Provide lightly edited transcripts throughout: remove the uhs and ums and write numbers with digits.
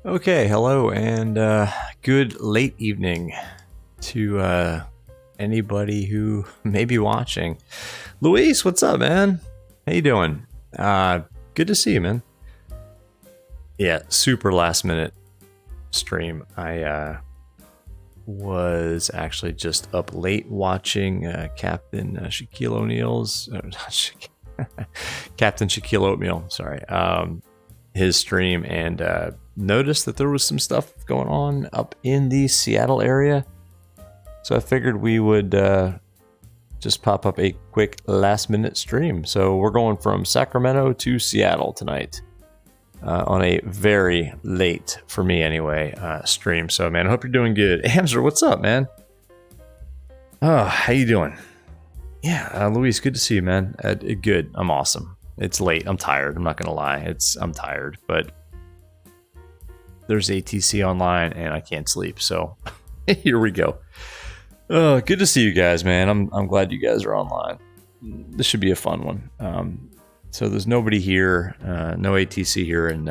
Okay, hello and good late evening to anybody who may be watching. Luis, what's up, man? How you doing? Good to see you, man. Yeah, super last minute stream. I was actually just up late watching Captain Shaquille O'Neal's Captain Shaquille Oatmeal, sorry, his stream, and noticed that there was some stuff going on up in the Seattle area. So I figured we would just pop up a quick last minute stream. So we're going from Sacramento to Seattle tonight on a very late, for me anyway, stream. So man, I hope you're doing good. Hamster, what's up, man? Oh, how you doing? Yeah, Luis, good to see you, man. Good, I'm awesome. It's late, I'm tired, I'm not gonna lie. I'm tired, but there's ATC online and I can't sleep, so here we go. Good to see you guys, man. I'm glad you guys are online. This should be a fun one. So there's nobody here, no ATC here in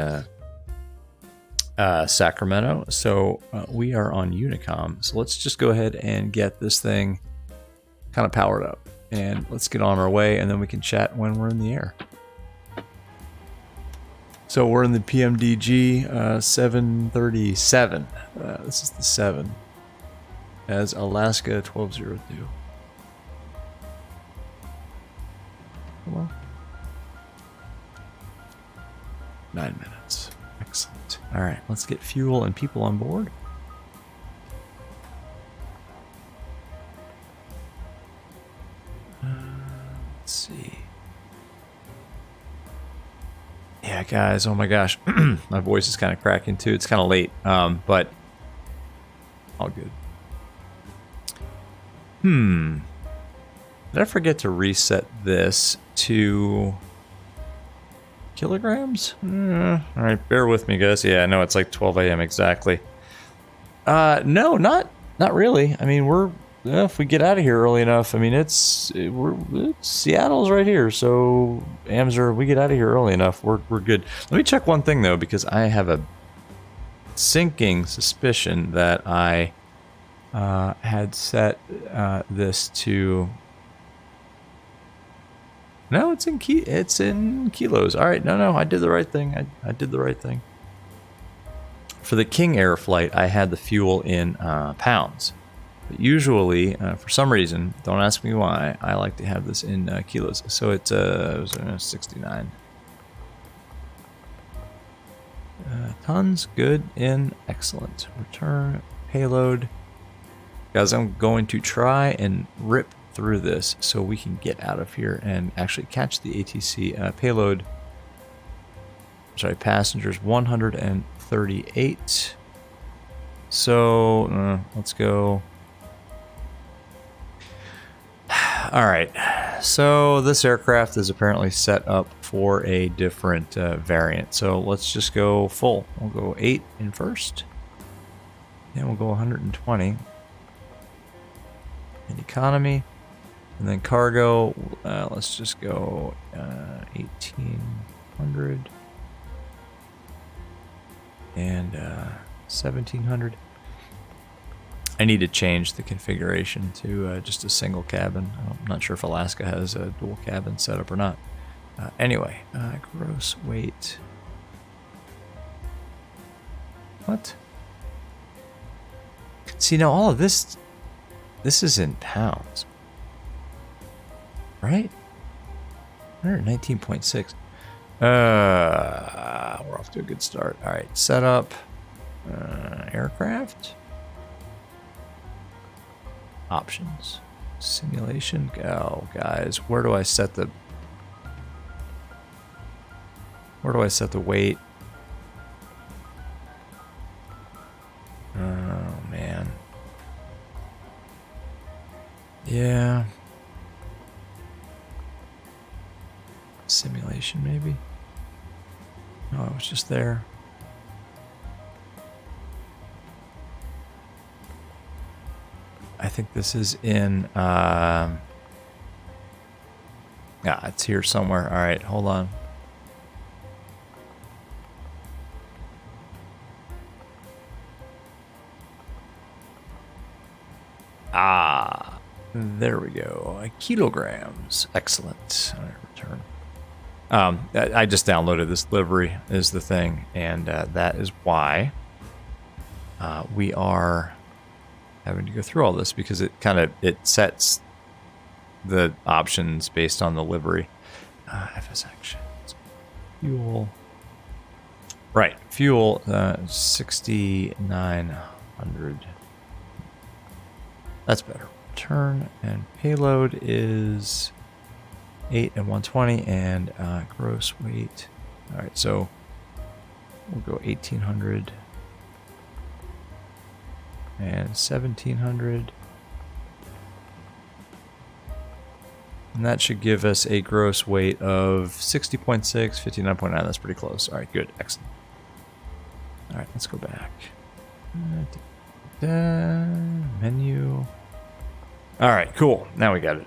Sacramento, so we are on Unicom. So let's just go ahead and get this thing kind of powered up, and let's get on our way, and then we can chat when we're in the air. So we're in the PMDG 737. This is the 7 as Alaska 1202. Come on. 9 minutes. Excellent. All right, let's get fuel and people on board. Let's see. Yeah, guys, oh my gosh. My voice is kind of cracking too. It's kind of late, but all good. Did I forget to reset this to kilograms? All right, bear with me, guys. Yeah, I know it's like 12 a.m. exactly. No, not really. I mean, if we get out of here early enough, I mean, it's Seattle's right here, so Amzer, we get out of here early enough, we're good. Let me check one thing though, because I have a sinking suspicion that I had set this to. No, it's in kilos. All right, no, I did the right thing. I did the right thing. For the King Air flight, I had the fuel in pounds. But usually, for some reason, don't ask me why, I like to have this in kilos. So it was 69. Tons, good, excellent. Return, payload. Guys, I'm going to try and rip through this so we can get out of here and actually catch the ATC payload. Sorry, passengers 138. So let's go. All right, so this aircraft is apparently set up for a different variant. So let's just go full. We'll go 8 in first, and we'll go 120 in economy, and then cargo. Let's just go 1800 and 1700. I need to change the configuration to just a single cabin. I'm not sure if Alaska has a dual cabin setup or not. Anyway, gross weight. What? See, now all of this is in pounds, right? 119.6. We're off to a good start. All right, setup, aircraft, options, simulation. Go, guys. Where do I set the weight? Oh man. Yeah. Simulation maybe? No, it was just there. I think this is in yeah, it's here somewhere. All right, hold on. Ah, there we go. Kilograms. Excellent. All right, return. I just downloaded this livery is the thing, and that is why we are having to go through all this, because it sets the options based on the livery. FS actions. Fuel. Right, fuel 6,900. That's better. Return and payload is 8 and 120, and gross weight. All right, so we'll go 1,800 and 1,700, and that should give us a gross weight of 60.6, 59.9. That's pretty close. All right, good, excellent. All right, let's go back. Menu. All right, cool. Now we got it.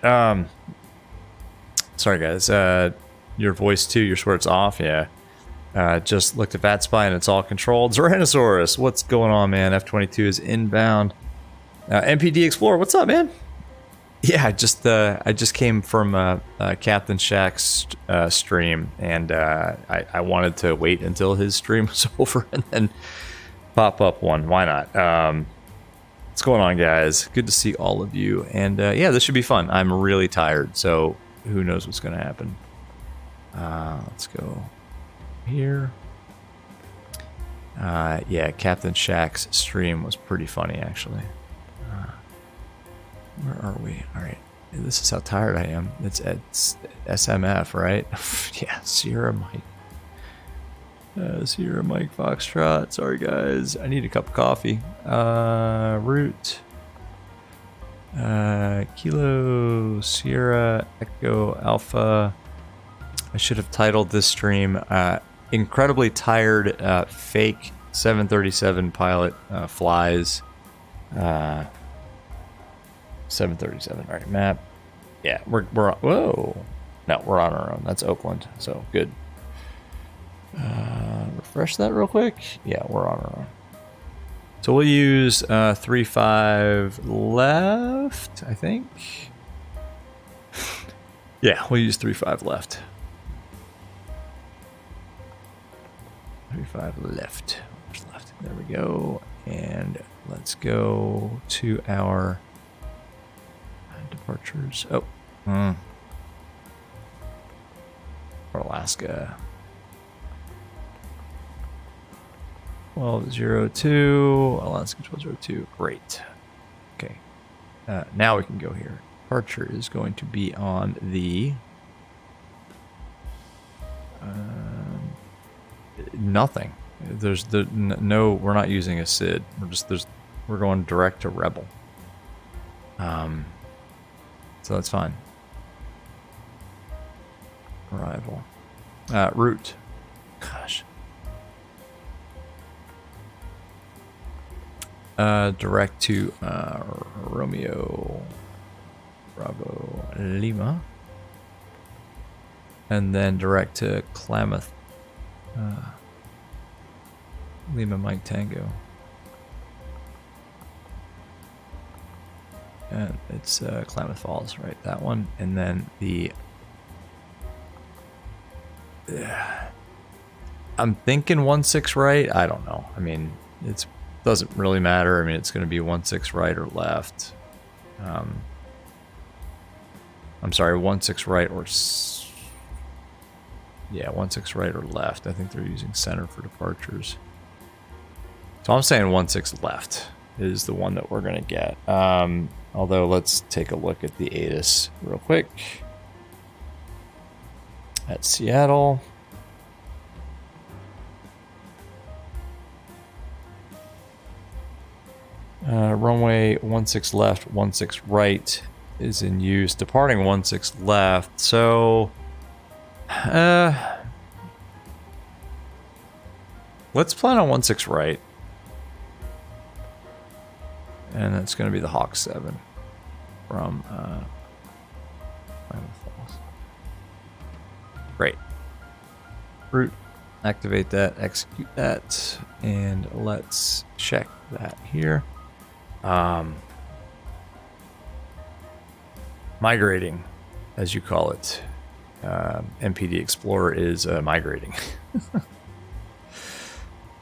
Sorry guys, your voice too, your swear it's off, yeah. Just looked at Vatsim and it's all controlled. Tyrannosaurus, what's going on, man? F-22 is inbound. MPD Explorer, what's up, man? Yeah, I just came from Captain Shaq's stream, and I wanted to wait until his stream was over and then pop up one. Why not? What's going on, guys? Good to see all of you, and yeah, this should be fun. I'm really tired, so who knows what's going to happen. Let's go here. Yeah, Captain Shaq's stream was pretty funny, actually. Where are we? All right, this is how tired I am. It's SMF, right? Yeah, Sierra Mike. Sierra Mike Foxtrot. Sorry, guys. I need a cup of coffee. Route. Kilo Sierra Echo Alpha. I should have titled this stream Incredibly Tired Fake 737 Pilot Flies 737. All right, map. Yeah, we're on, whoa. No, we're on our own. That's Oakland, so good. Refresh that real quick. Yeah, we're on our own. So we'll use 3.5 left, I think. Yeah, we'll use 3.5 left. 3.5 left. Left. There we go. And let's go to our departures. Oh. For Alaska. 1202, Alaska 1202. Great. Okay. Now we can go here. Departure is going to be on the nothing. There's no. We're not using a SID. We're going direct to Rebel. So that's fine. Arrival. Route. Gosh. Direct to Romeo Bravo Lima, and then direct to Klamath Lima Mike Tango. It's Klamath Falls, right? That one. And then the... I'm thinking 1/6 right. I don't know. I mean, it doesn't really matter. I mean, it's going to be 1/6 right or left. I'm sorry, 1/6 right or... Yeah, 1/6 right or left. I think they're using center for departures. So I'm saying 1/6 left is the one that we're going to get. Although, let's take a look at the ATIS real quick. At Seattle. Runway 16 left, 16 right is in use. Departing 16 left. So, let's plan on 16 right. And that's going to be the Hawk 7 from Falls. Great. Route. Activate that, execute that, and let's check that here. Migrating, as you call it. MPD Explorer is migrating.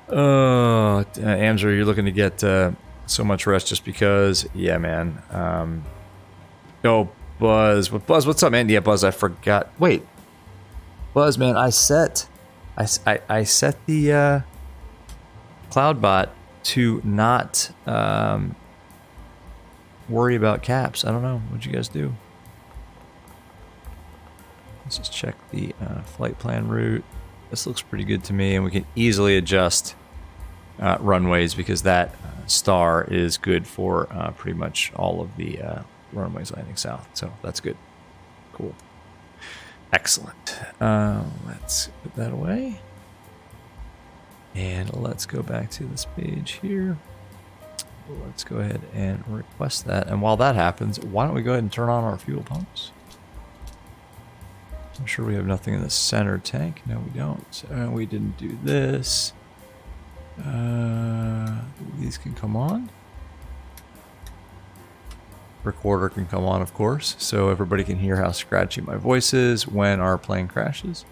Amzer, you're looking to get so much rest just because. Yeah, man. Oh, Buzz. Buzz, what's up, man? Yeah, Buzz, I forgot. Wait. Buzz, man, I set the CloudBot to not worry about caps. I don't know. What'd you guys do? Let's just check the flight plan route. This looks pretty good to me, and we can easily adjust runways because that star is good for pretty much all of the runways landing south. So that's good. Cool. Excellent. Let's put that away. And let's go back to this page here. Let's go ahead and request that. And while that happens, why don't we go ahead and turn on our fuel pumps? I'm sure we have nothing in the center tank. No, we don't. We didn't do this. These can come on. Recorder can come on, of course, so everybody can hear how scratchy my voice is when our plane crashes.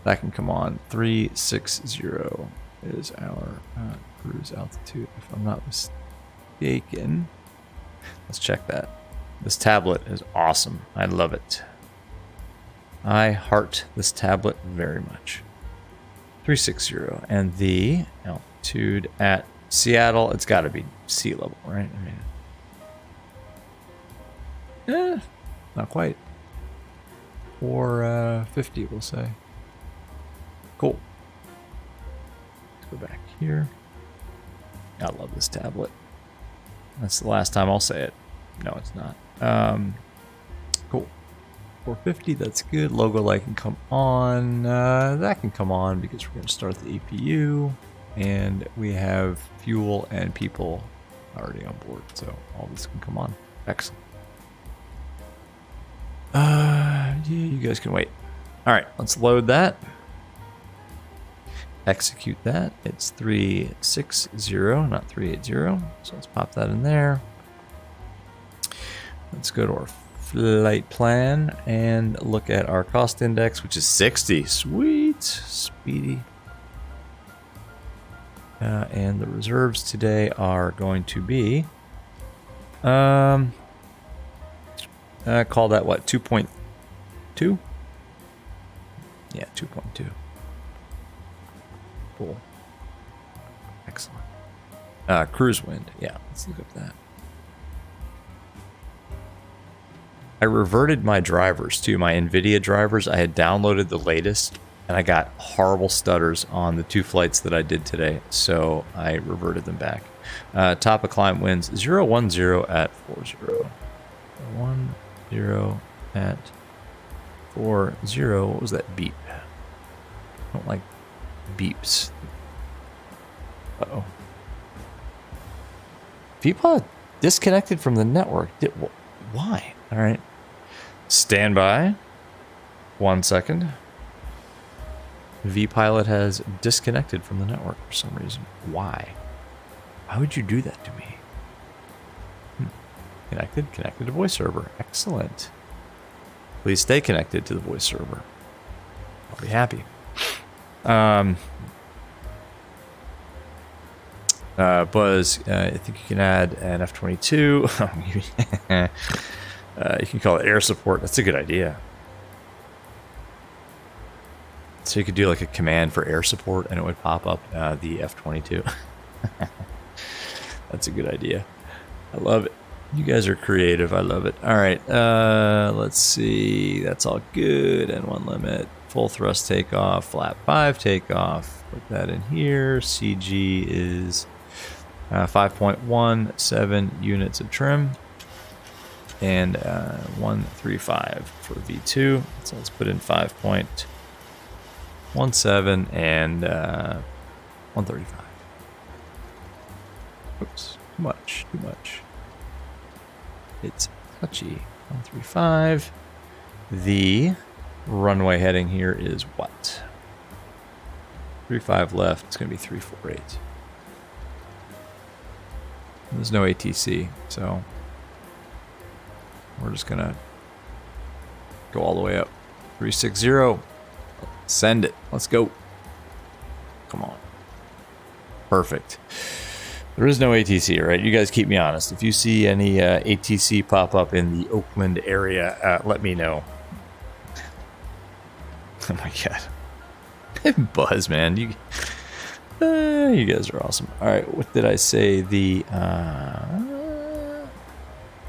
That can come on. 360 is our cruise altitude, if I'm not mistaken. Let's check that. This tablet is awesome. I love it. I heart this tablet very much. 360, and the altitude at Seattle, it's got to be sea level, right? I mean, not quite. 450, we'll say. Cool. Let's go back here. I love this tablet. That's the last time I'll say it. No, it's not. Cool. 450, that's good. Logo light can come on. That can come on because we're going to start the EPU. And we have fuel and people already on board. So all this can come on. Excellent. Yeah, you guys can wait. All right, let's load that. Execute that. It's 360, not 380. So let's pop that in there. Let's go to our flight plan and look at our cost index, which is 60. Sweet. Speedy. And the reserves today are going to be... call that what, 2.2? Yeah, 2.2. Cool. Excellent. Cruise wind. Yeah, let's look up that. I reverted my drivers to my NVIDIA drivers. I had downloaded the latest, and I got horrible stutters on the 2 flights that I did today, so I reverted them back. Top of climb winds 010 at 40. 10 at 40. What was that beep? I don't like beeps. Uh-oh. VPod disconnected from the network. Why? All right. Stand by. 1 second. vPilot has disconnected from the network for some reason. Why? Why would you do that to me? Connected. Connected to voice server. Excellent. Please stay connected to the voice server. I'll be happy. Buzz, I think you can add an F-22. You can call it air support. That's a good idea. So you could do like a command for air support and it would pop up the F-22. That's a good idea. I love it. You guys are creative. I love it. All right. Let's see. That's all good. N1 limit. Full thrust takeoff. Flap 5 takeoff. Put that in here. CG is 5.17 units of trim. And 135 for V2. So let's put in 5.17 and 135. Oops, too much, too much. It's touchy. 135. The runway heading here is what? 35 left. It's going to be 348. There's no ATC, so we're just going to go all the way up. 360. Send it. Let's go. Come on. Perfect. There is no ATC, right? You guys keep me honest. If you see any ATC pop up in the Oakland area, let me know. Oh my god. Buzz, man. You guys are awesome. All right, what did I say? The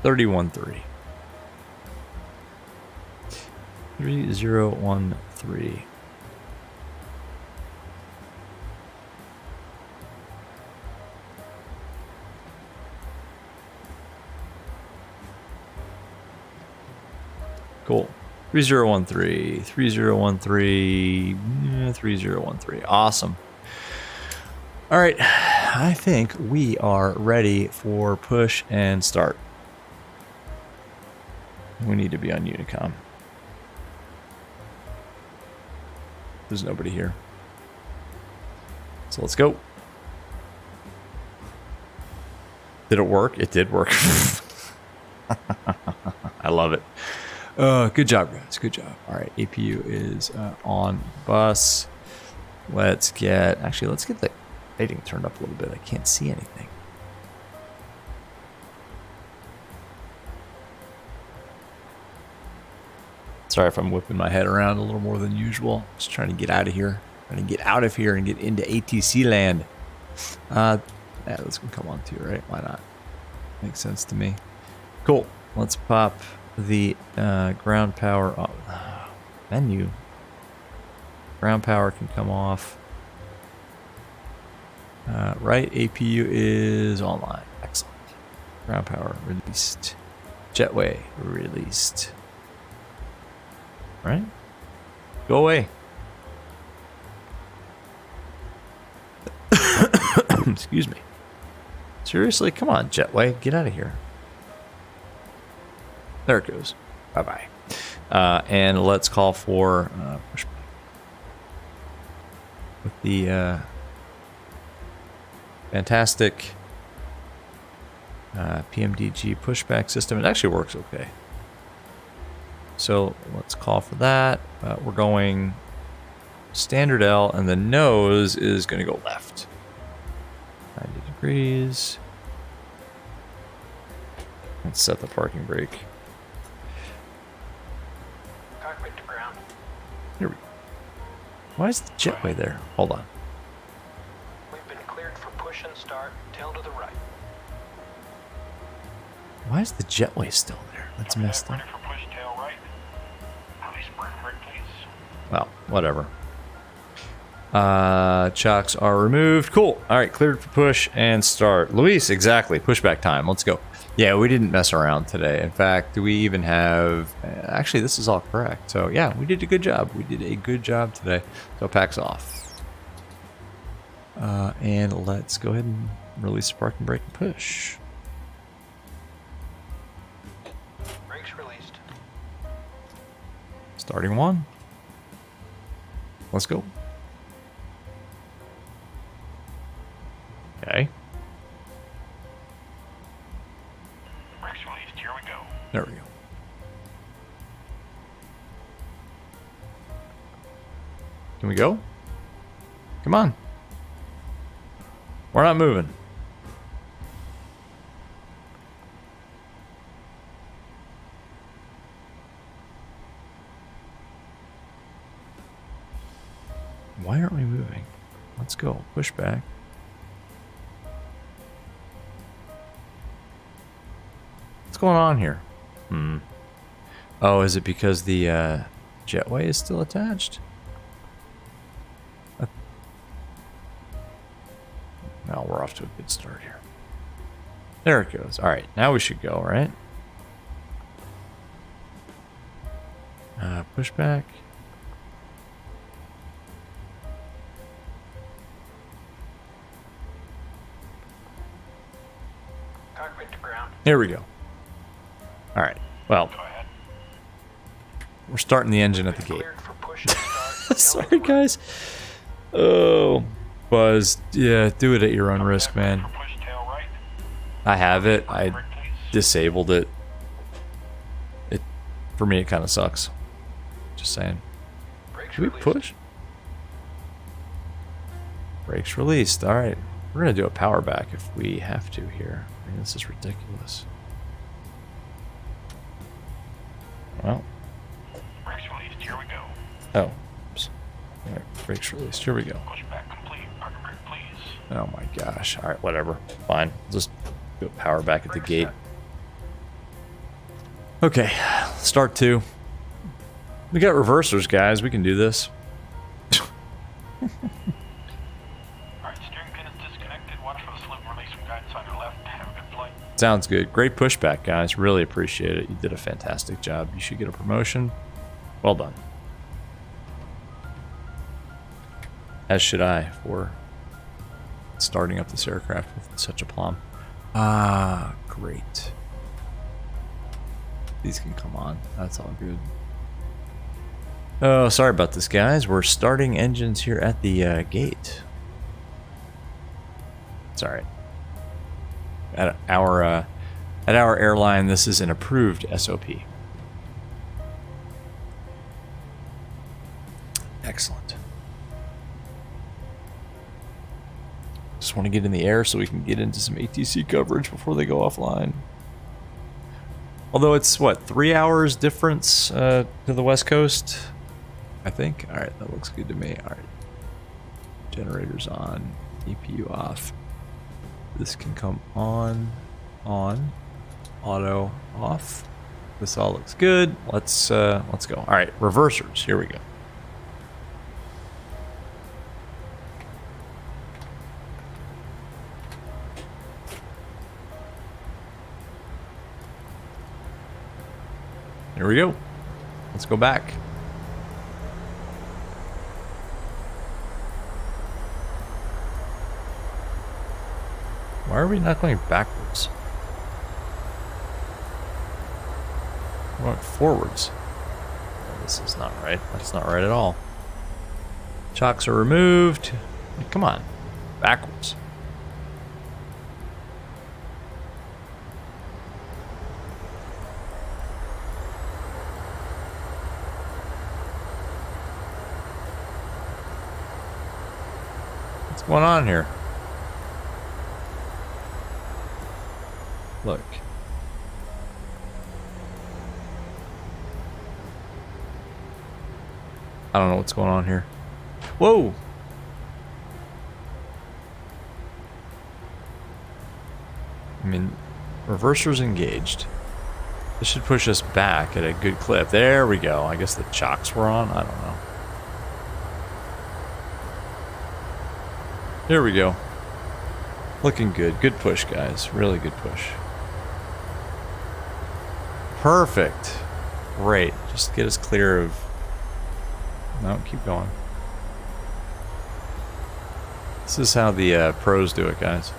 313. 3013. Cool. 3013, 3013, 3013. Awesome. All right. I think we are ready for push and start. We need to be on Unicom. There's nobody here. So let's go. Did it work? It did work. I love it. Good job, guys. Good job. All right, APU is on bus. Let's get the lighting turned up a little bit. I can't see anything. Sorry if I'm whipping my head around a little more than usual. Just trying to get out of here. Trying to get out of here and get into ATC land. Yeah, this can come on too, right? Why not? Makes sense to me. Cool. Let's pop the ground power menu. Ground power can come off. Right, APU is online. Excellent. Ground power released. Jetway released. Right? Go away. Excuse me. Seriously? Come on, Jetway. Get out of here. There it goes. Bye-bye. And let's call for pushback. With the fantastic PMDG pushback system. It actually works okay. So let's call for that. We're going standard L, and the nose is going to go left. 90 degrees. Let's set the parking brake. Cockpit to ground. Here we go. Why is the jetway there? Hold on. We've been cleared for push and start. Tail to the right. Why is the jetway still there? That's messed up. Ready for push, tail right. Release parking brake, please. Well, whatever. Chocks are removed. Cool. All right, cleared for push and start. Luis, exactly. Pushback time. Let's go. Yeah, we didn't mess around today. In fact, do we even have... Actually, this is all correct. So, yeah, we did a good job. We did a good job today. So, pack's off. And let's go ahead and release the parking brake and push. Brakes released. Starting one. Let's go. Okay. Brakes released. Can we go? Come on. We're not moving. Why aren't we moving? Let's go. Push back. What's going on here? Oh, is it because the jetway is still attached? No, we're off to a good start here. There it goes. All right, now we should go, right? Push back. Cockpit to ground. Here we go. All right. Well, Go ahead. we're starting the engine at the gate. Cleared for push and start. Sorry, guys. Oh, Buzz. Yeah, do it at your own risk, man. Push tail right. I have it. I Brake, please. disabled it. For me, it kind of sucks. Just saying. Brakes Should we released. push? Brakes released. All right. We're going to do a power back if we have to here. I mean, this is ridiculous. Well. Brakes released. Here we go. Oh. Oops. All right. Brakes released. Here we go. Push back complete. Parking brake, please. Oh my gosh. All right. Whatever. Fine. Just do a power back at the Brakes gate. set. Okay. Start 2. We got reversers, guys. We can do this. Alright, steering pin is disconnected. Watch for the slip release from guidance on your left. Have a good flight. Sounds good. Great pushback, guys. Really appreciate it. You did a fantastic job. You should get a promotion. Well done. As should I for starting up this aircraft with such aplomb. Ah, great. These can come on. That's all good. Oh, sorry about this, guys. We're starting engines here at the gate. It's all right. At our airline, this is an approved SOP. Excellent. Just want to get in the air so we can get into some ATC coverage before they go offline. Although it's, what, 3 hours difference to the West Coast, I think? All right, that looks good to me. All right. Generators on, EPU off. This can come on, auto, off. This all looks good. Let's go. All right, reversers, here we go. Here we go. Let's go back. Why are we not going backwards? We're going forwards. Oh, this is not right. That's not right at all. Chocks are removed. Come on. Backwards. What's going on here? Look. I don't know what's going on here. Whoa! I mean, reverser's engaged. This should push us back at a good clip. There we go. I guess the chocks were on. I don't know. There we go. Looking good. Good push, guys. Really good push. Perfect. Great. Just get us clear of... No, keep going. This is how the pros do it, guys.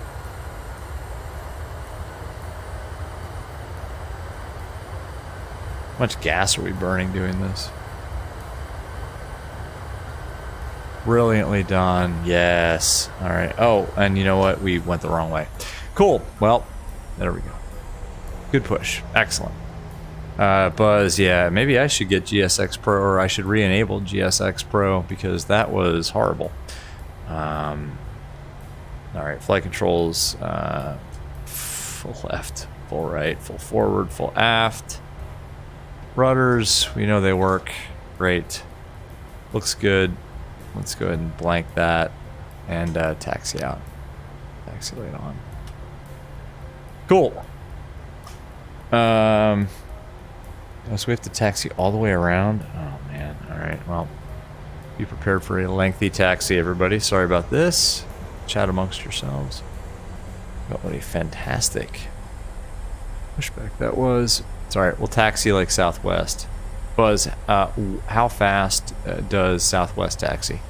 How much gas are we burning doing this? Brilliantly done. Yes. All right. Oh, and you know what? We went the wrong way. Cool. Well, there we go. Good push. Excellent. Buzz, yeah, maybe I should get GSX Pro, or I should re-enable GSX Pro, because that was horrible. All right, flight controls, full left, full right, full forward, full aft. Rudders, we know they work. Great. Looks good. Let's go ahead and blank that and taxi out. Taxi light on. Cool. So we have to taxi all the way around. Oh man. All right. Well, be prepared for a lengthy taxi, everybody. Sorry about this. Chat amongst yourselves. What a fantastic pushback that was. It's all right. We'll taxi like Southwest. Buzz, how fast does Southwest taxi?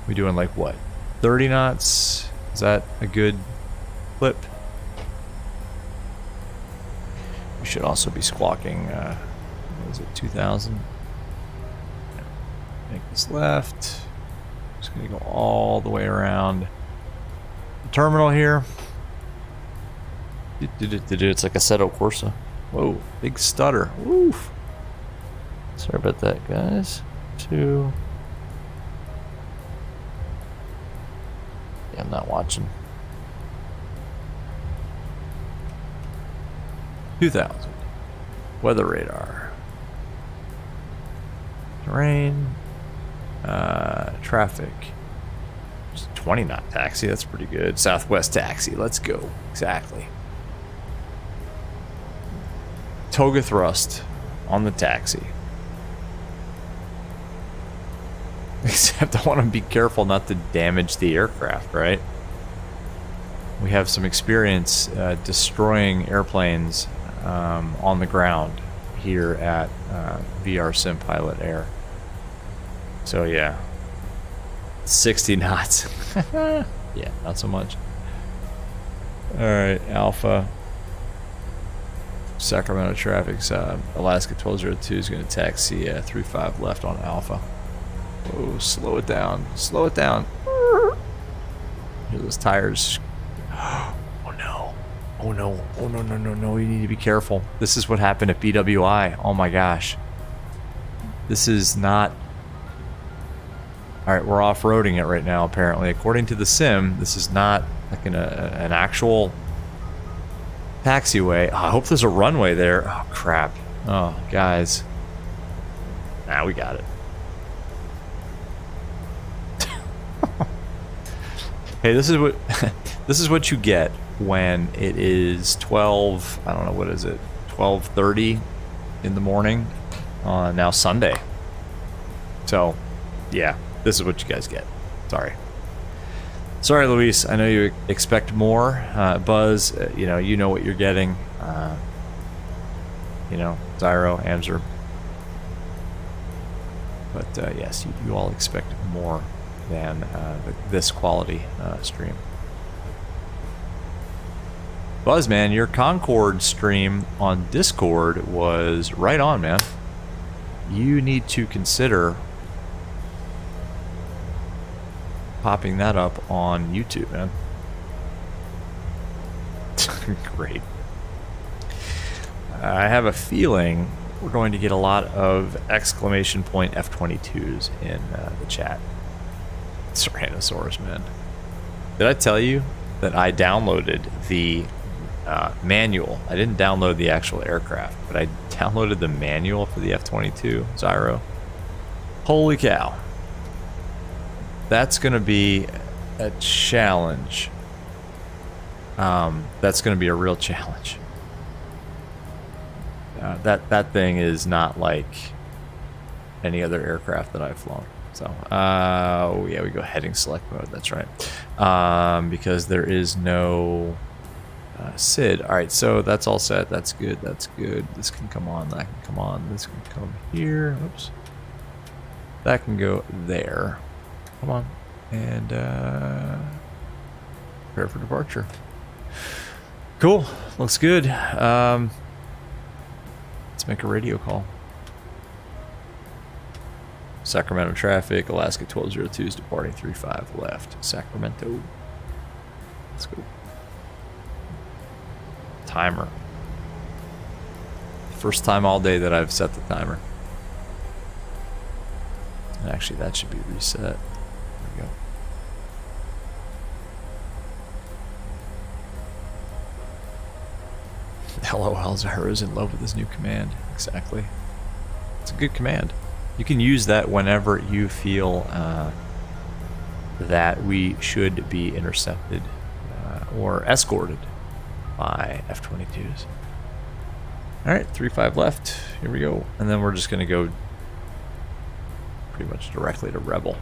We doing like what? 30 knots? Is that a good clip? We should also be squawking, what is it, 2,000? Make this left. Just gonna go all the way around the terminal here. It's like a Assetto Corsa. Whoa, big stutter. Oof. Sorry about that, guys. 2. Yeah, I'm not watching. 2,000. Weather radar. Terrain. Traffic. Just 20 knot taxi. That's pretty good. Southwest taxi. Let's go. Exactly. Toga thrust on the taxi. Except I want to be careful not to damage the aircraft, right? We have some experience destroying airplanes on the ground here at VR Sim Pilot Air. So yeah, 60 knots. Yeah, not so much. All right, Alpha. Sacramento traffic's Alaska 1202 is going to taxi 35 left on Alpha. Whoa, slow it down. Slow it down. Hear those tires. Oh no. Oh no. Oh no, no, no, no. You need to be careful. This is what happened at BWI. Oh my gosh. This is not... Alright, we're off-roading it right now, apparently. According to the sim, this is not like an actual taxiway. Oh, I hope there's a runway there. Oh, crap. Oh, guys. Nah, we got it. Hey, this is what you get when it is 12, I don't know, what is it? 12:30 in the morning on now Sunday. So, yeah, this is what you guys get. Sorry, Luis. I know you expect more. Buzz, you know what you're getting. Zyro, Amzer. But yes, you all expect more than this quality stream. Buzz, man, your Concord stream on Discord was right on, man. You need to consider popping that up on YouTube, man. Great. I have a feeling we're going to get a lot of exclamation point F22s in the chat. Tyrannosaurus, man. Did I tell you that I downloaded the manual? I didn't download the actual aircraft, but I downloaded the manual for the F-22 Zyro. Holy cow. That's going to be a challenge. That's going to be a real challenge. That thing is not like any other aircraft that I've flown. So, yeah, we go heading select mode. That's right. Because there is no SID. All right, so that's all set. That's good. That's good. This can come on. That can come on. This can come here. Oops. That can go there. Come on. And prepare for departure. Cool. Looks good. Let's make a radio call. Sacramento traffic, Alaska 1202 is departing 35 left. Sacramento. Let's go. Timer. First time all day that I've set the timer. And actually, that should be reset. There we go. LOL, Zahra's in love with this new command. Exactly. It's a good command. You can use that whenever you feel that we should be intercepted or escorted by F-22s. Alright, 3-5 left. Here we go. And then we're just going to go pretty much directly to Rebel.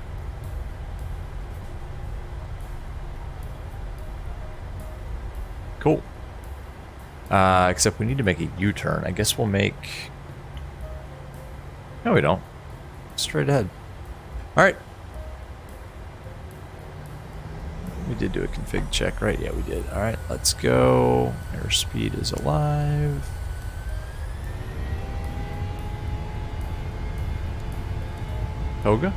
Cool. Except we need to make a U-turn. I guess we'll make... No, we don't. Straight ahead. Alright. We did do a config check, right? Yeah, we did. Alright, let's go. Airspeed is alive. Toga?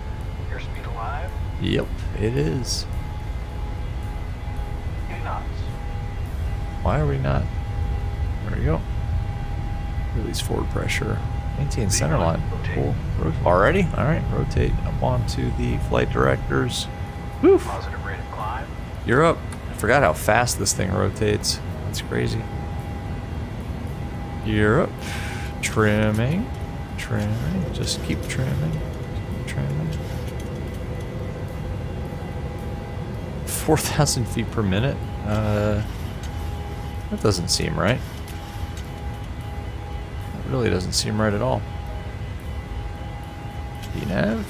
Airspeed alive? Yep, it is. 2 knots. Why are we not? There we go. Release forward pressure. Maintain center line. Cool. Already? Alright, rotate up onto the flight directors. Woo! Positive rate of climb. You're up. I forgot how fast this thing rotates. That's crazy. You're up. Trimming. Trimming. Just keep trimming. Keep trimming. 4,000 feet per minute? That doesn't seem right. That really doesn't seem right at all. DNAV.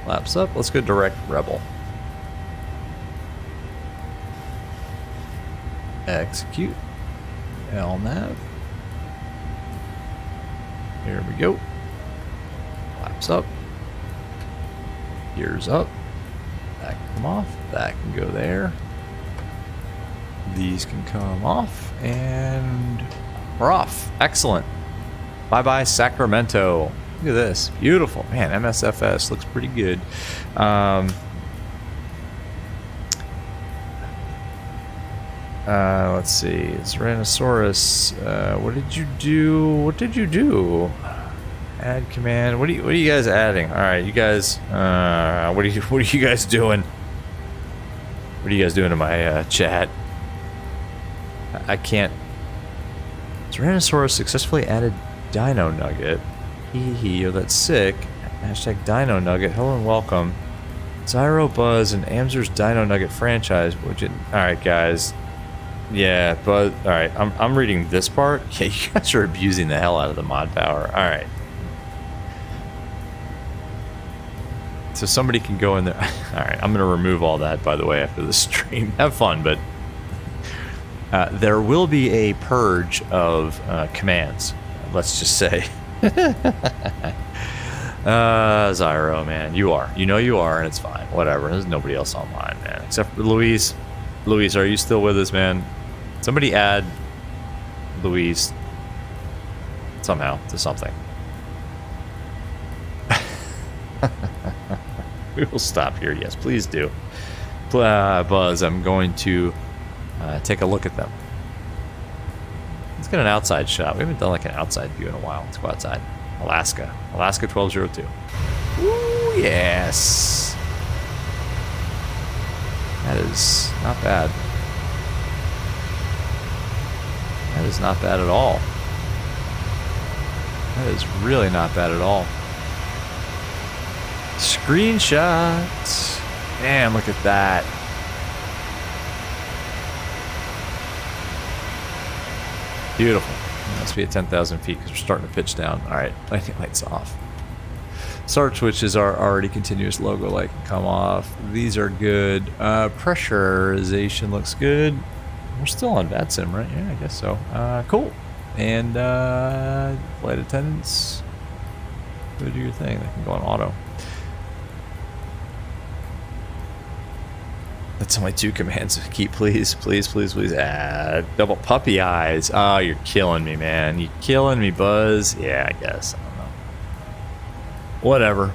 Laps up. Let's go direct Rebel. Execute. LNAV. Here we go. Laps up. Gears up. That can come off. That can go there. These can come off. And we're off. Excellent. Bye-bye, Sacramento. Look at this. Beautiful. Man, MSFS looks pretty good. Let's see. Tyrannosaurus. What did you do? What did you do? Add command. What are you guys adding? All right, you guys. What are you guys doing? What are you guys doing in my chat? I can't. Tyrannosaurus successfully added Dino Nugget. Hee, oh, that's sick. Hashtag Dino Nugget. Hello and welcome. Zyro Buzz and Amzer's Dino Nugget franchise. Alright, guys. Yeah, Buzz. Alright, I'm reading this part. Yeah, you guys are abusing the hell out of the mod power. Alright. So somebody can go in there. Alright, I'm going to remove all that, by the way, after the stream. Have fun, but there will be a purge of commands. Let's just say. Zyro, man, you are. You know you are, and it's fine. Whatever. There's nobody else online, man, except for Luis. Luis, are you still with us, man? Somebody add Luis somehow to something. We will stop here. Yes, please do. Buzz, I'm going to take a look at them. Let's get an outside shot. We haven't done like an outside view in a while. Let's go outside. Alaska 1202. Ooh, yes. That is not bad. That is not bad at all. That is really not bad at all. Screenshots. Damn, look at that. Beautiful. It must be at 10,000 feet because we're starting to pitch down. Alright, landing lights off. Start switches are already continuous logo light can come off. These are good. Pressurization looks good. We're still on Vatsim, right? Yeah, I guess so. Cool. And flight attendants, go do your thing. They can go on auto. That's only 2 commands. Keep, please, please, please, please. Double puppy eyes. Oh, you're killing me, man. You're killing me, Buzz. Yeah, I guess. I don't know. Whatever.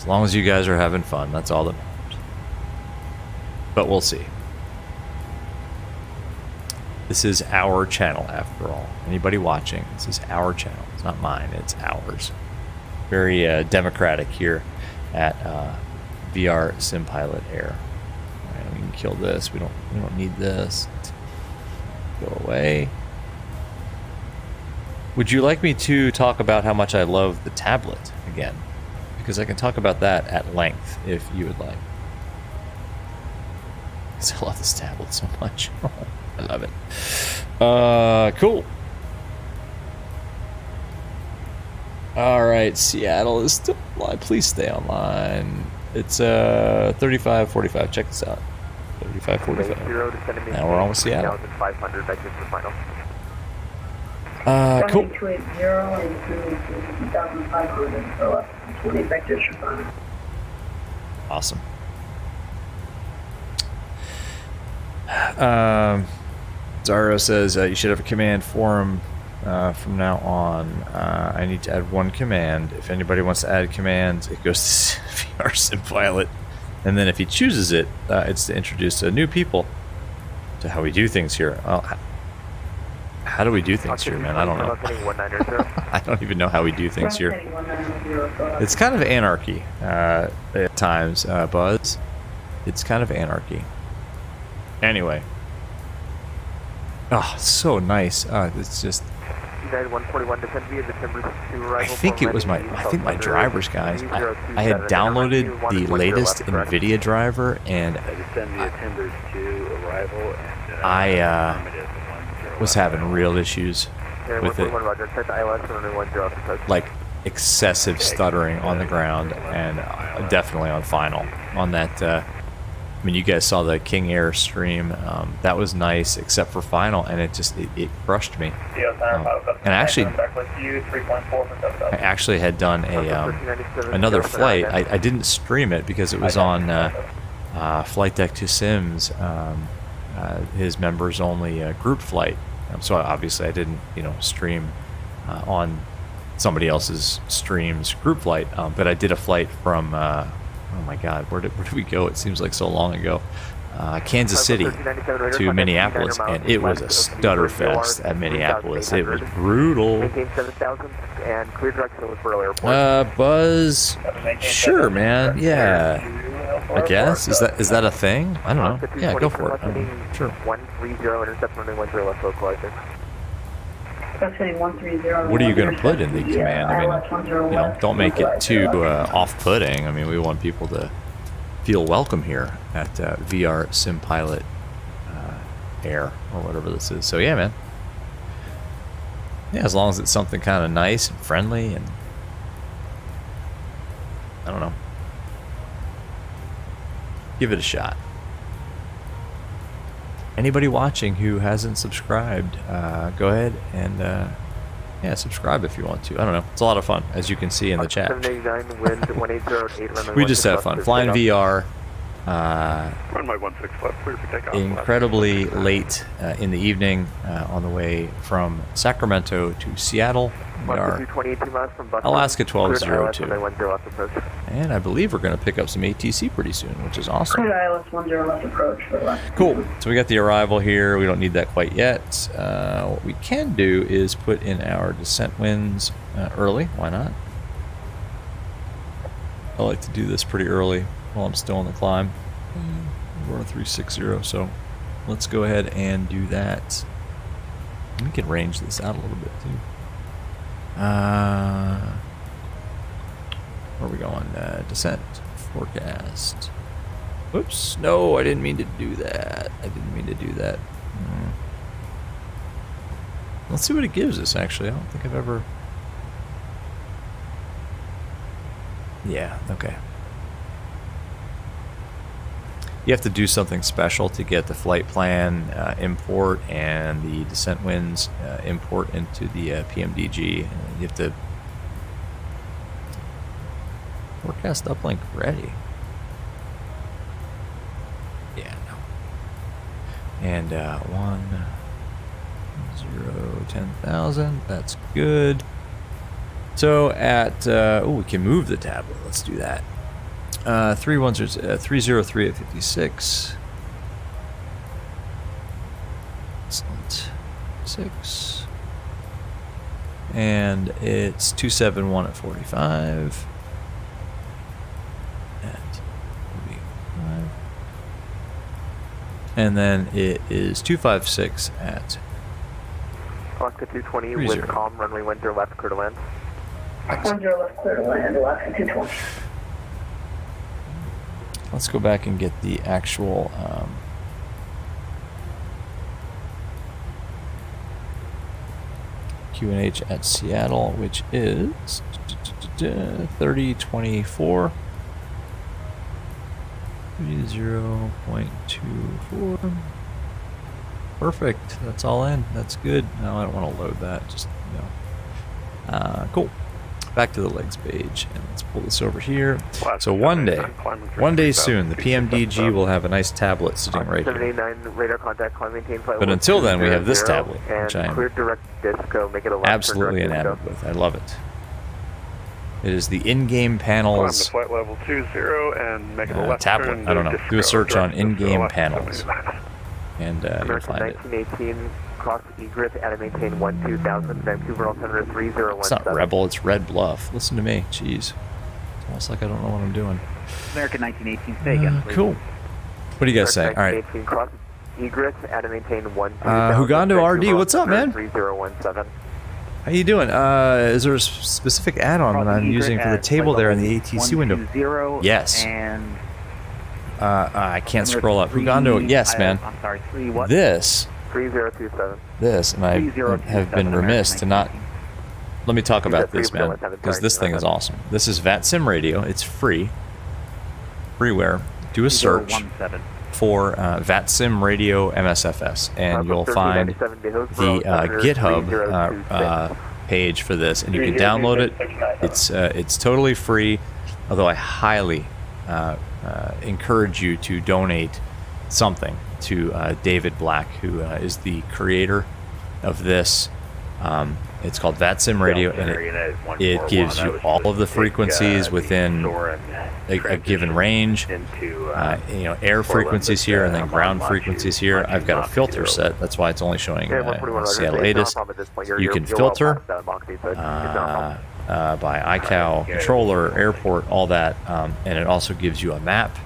As long as you guys are having fun, that's all that matters. But we'll see. This is our channel, after all. Anybody watching, this is our channel. It's not mine, it's ours. Very democratic here at VR Sim Pilot Air. All right, we can kill this. We don't need this. Go away. Would you like me to talk about how much I love the tablet again? Because I can talk about that at length if you would like. Because I love this tablet so much. I love it. Cool. All right, Seattle is still online. Please stay online. It's 35:45. Check this out. 35:45. Now we're on with Seattle. Cool. Awesome. Zaro says you should have a command for him from now on. I need to add one command. If anybody wants to add commands, it goes to VR Sim Pilot, and then if he chooses it, it's to introduce new people to how we do things here. How do we do things here, man? I don't know. I don't even know how we do things here. It's kind of anarchy at times, Buzz. It's kind of anarchy. Anyway. Oh, so nice. It's just... I think it was my driver's guide. I had downloaded the latest NVIDIA driver, and I was having real issues with it. Like excessive stuttering on the ground, and definitely on final. On that, I mean, you guys saw the King Air stream. That was nice, except for final, and it just it crushed me. And I actually had done another flight. I didn't stream it because it was on Flight Deck 2 Sims, his members only group flight. So obviously I didn't, stream on somebody else's stream's group flight. But I did a flight from. Oh my God, where did we go? It seems like so long ago. Kansas City to Minneapolis, and it was a stutter fest at Minneapolis. It was brutal. Buzz, sure, man, yeah. I guess is that a thing? I don't know. Yeah, go for it. Sure. 130 intercept running 10 left localizer. What are you going to put in the command? I mean, don't make it too off-putting. I mean, we want people to feel welcome here at VR Sim Pilot Air, or whatever this is. So yeah, man. Yeah, as long as it's something kind of nice and friendly, and I don't know, give it a shot. Anybody watching who hasn't subscribed, go ahead and subscribe if you want to. I don't know. It's a lot of fun, as you can see in the chat. We just have fun. Flying VR. Incredibly late in the evening on the way from Sacramento to Seattle. We are Alaska 1202. And I believe we're going to pick up some ATC pretty soon, which is awesome. Cool. So we got the arrival here. We don't need that quite yet. What we can do is put in our descent winds early. Why not? I like to do this pretty early while I'm still on the climb. We're on 360, so let's go ahead and do that. We can range this out a little bit too. Where are we going? Descent forecast. Oops, no, I didn't mean to do that. Let's see what it gives us, actually. I don't think I've ever... Yeah, okay. You have to do something special to get the flight plan import and the descent winds import into the PMDG. You have to forecast uplink ready. Yeah, no. And 10,000. That's good. So at we can move the tablet. Let's do that. 303 at 56. Excellent. 6. And it's 271 at 45. At 45. And then it is 256 at Alaska 220 with calm, runway 10 left, clear to land. 10 left, clear to land, Alaska 220. Let's go back and get the actual QNH at Seattle, which is 3024. 0.24. Perfect. That's all in. That's good. No, I don't want to load that. Just, you know. Cool. Back to the legs page, and let's pull this over here. So one day soon, the PMDG will have a nice tablet sitting right here. Radar contact, climb, maintain flight. But until then, we have this tablet, which I am absolutely enamored with. I love it. It is the in-game panels flight level 20 and make it a left tablet. turn, I don't know. Do a search on in-game panels, panels. and you'll find it. 1918, cross egress, and maintain 12,000, Vancouver altimeter 3017. It's not Rebel, it's Red Bluff. Listen to me. Jeez. It's almost like I don't know what I'm doing. American 1918, stay again, please. Cool. What do you guys say? All right. 1918, cross egress, and maintain 12,000. Hugando RD, what's up, man? 3017. How you doing? Is there a specific add-on that I'm using for the table there in the ATC window? Yes. And I can't scroll up. Hugando, yes, man. I'm sorry, 3 what? This, 3027. and I have been remiss to not... Let me talk about this, man, because this thing is awesome. This is Vatsim Radio. It's free. Freeware. Do a search for Vatsim Radio MSFS, and you'll find the GitHub page for this, and you can download it. It's totally free, although I highly encourage you to donate something to David Black, who is the creator of this. It's called Vatsim Radio, and it gives you all of the frequencies within a given range. Air frequencies here, and then ground frequencies here. I've got a filter set. That's why it's only showing Seattle ATIS. You can filter by iCal, controller, airport, all that, and it also gives you a map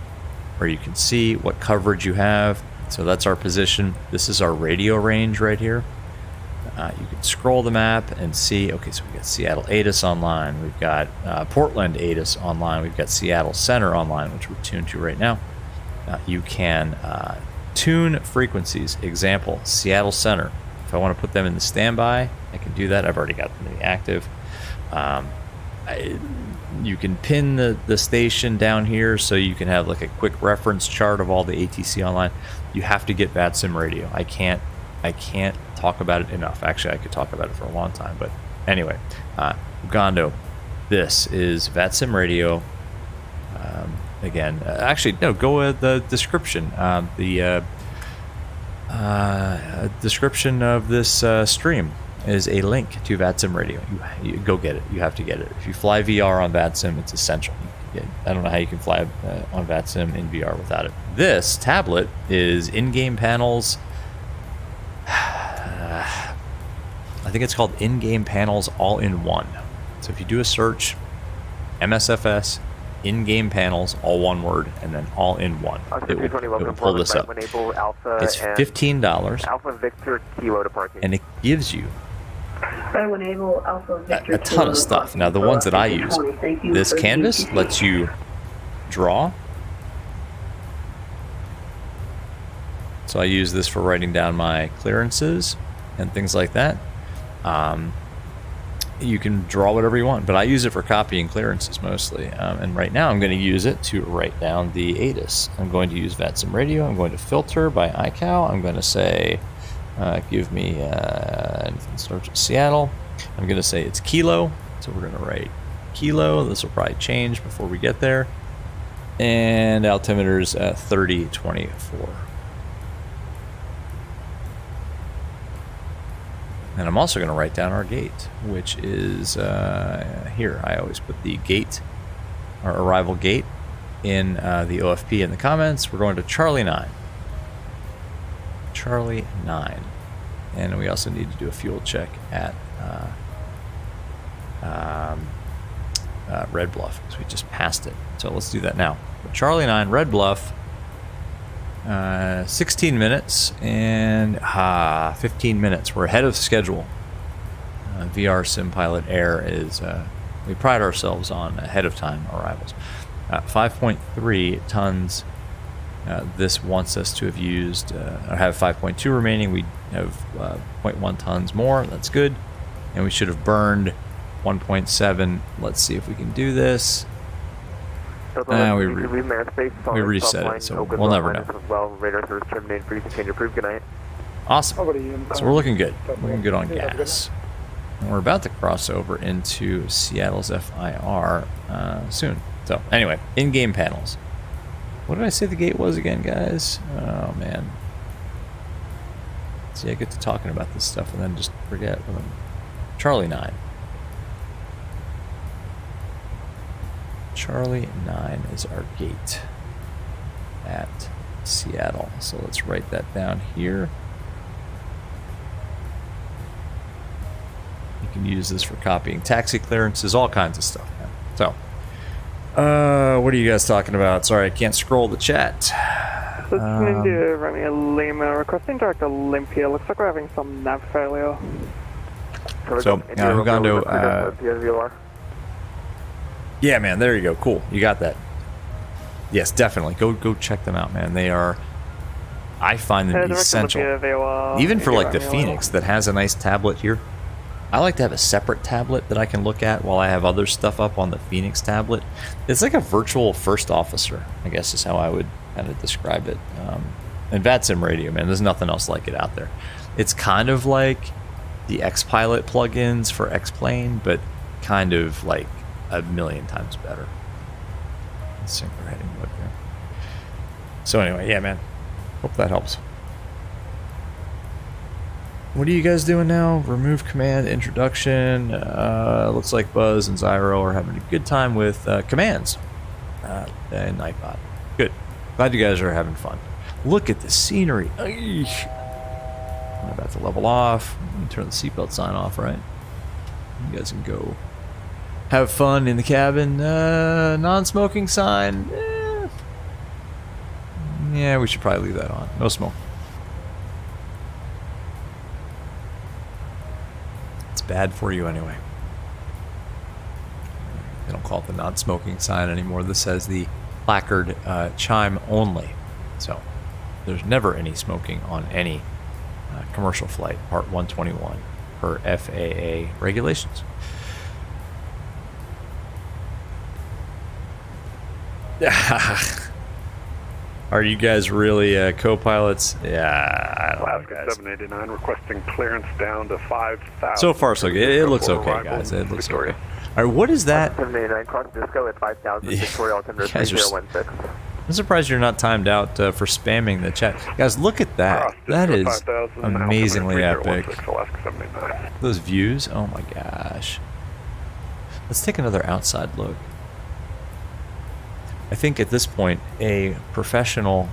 where you can see what coverage you have. So that's our position. This is our radio range right here. You can scroll the map and see, okay, so we've got Seattle ATIS online, we've got Portland ATIS online, we've got Seattle Center online, which we're tuned to right now. You can tune frequencies. Example, Seattle Center. If I want to put them in the standby, I can do that. I've already got them in the active. You can pin the station down here so you can have like a quick reference chart of all the ATC online. You have to get Vatsim Radio. I can't talk about it enough. Actually, I could talk about it for a long time, but anyway, Ugando, this is Vatsim Radio. Again, actually, no, go with the description. The description of this stream is a link to Vatsim Radio. You go get it. You have to get it. If you fly VR on Vatsim, it's essential. I don't know how you can fly on Vatsim in VR without it. This tablet is in-game panels. I think it's called in-game panels all-in-one. So if you do a search, MSFS, in-game panels, all one word, and then all-in-one, it will pull this up. It's $15, and it gives you a ton of stuff. Now, the ones that I use, this canvas lets you draw. So I use this for writing down my clearances and things like that. You can draw whatever you want, but I use it for copying clearances mostly. And right now I'm going to use it to write down the ATIS. I'm going to use Vatsim Radio. I'm going to filter by iCal. I'm going to say, give me search Seattle. I'm going to say it's Kilo. So we're going to write Kilo. This will probably change before we get there. And altimeter's 3024. And I'm also going to write down our gate, which is here. I always put the gate, our arrival gate, in the OFP in the comments. We're going to Charlie 9. Charlie 9. And we also need to do a fuel check at Red Bluff, because we just passed it. So let's do that now. Charlie 9, Red Bluff, 16 minutes and 15 minutes. We're ahead of schedule. VR Sim Pilot Air is, we pride ourselves on ahead of time arrivals. 5.3 tons. This wants us to have used, or have 5.2 remaining. We have 0.1 tons more. That's good. And we should have burned 1.7. Let's see if we can do this. We reset it, so we'll never know. Awesome. So we're looking good. Looking good on gas. And we're about to cross over into Seattle's FIR soon. So anyway, in-game panels. What did I say the gate was again, guys? Oh, man. See, I get to talking about this stuff and then just forget. Charlie 9. Charlie 9 is our gate at Seattle. So let's write that down here. You can use this for copying taxi clearances, all kinds of stuff, man. So, what are you guys talking about? Sorry, I can't scroll the chat. This is India running Lima, requesting direct Olympia. Looks like we're having some nav failure. So, we've gone to, yeah, man, there you go. Cool. You got that. Yes, definitely. Go check them out, man. They are, I find them essential. Even for like the Phoenix that has a nice tablet here. I like to have a separate tablet that I can look at while I have other stuff up on the Phoenix tablet. It's like a virtual first officer, I guess is how I would kind of describe it. And Vatsim radio, man, there's nothing else like it out there. It's kind of like the X-Pilot plugins for X-Plane, but kind of like a million times better. Synchro heading mode here. So anyway, yeah, man. Hope that helps. What are you guys doing now? Remove command introduction. Looks like Buzz and Zyro are having a good time with commands and Nightbot. Good. Glad you guys are having fun. Look at the scenery. I'm about to level off. Turn the seatbelt sign off, right? You guys can go have fun in the cabin. Non-smoking sign. Yeah, we should probably leave that on. No smoke. Bad for you anyway. They don't call it the non-smoking sign anymore. This says the placard chime only. So there's never any smoking on any commercial flight, part 121 per FAA regulations. Are you guys really co-pilots? Yeah, I don't know, guys. 789 requesting clearance down to 5,000. So far, so good. It looks okay, guys. It looks okay. All right, what is that? 789 cross Disco at 5,000. Victoria altimeter 3016. I'm surprised you're not timed out for spamming the chat. Guys, look at that. That is amazingly epic. Those views, oh my gosh. Let's take another outside look. I think at this point, a professional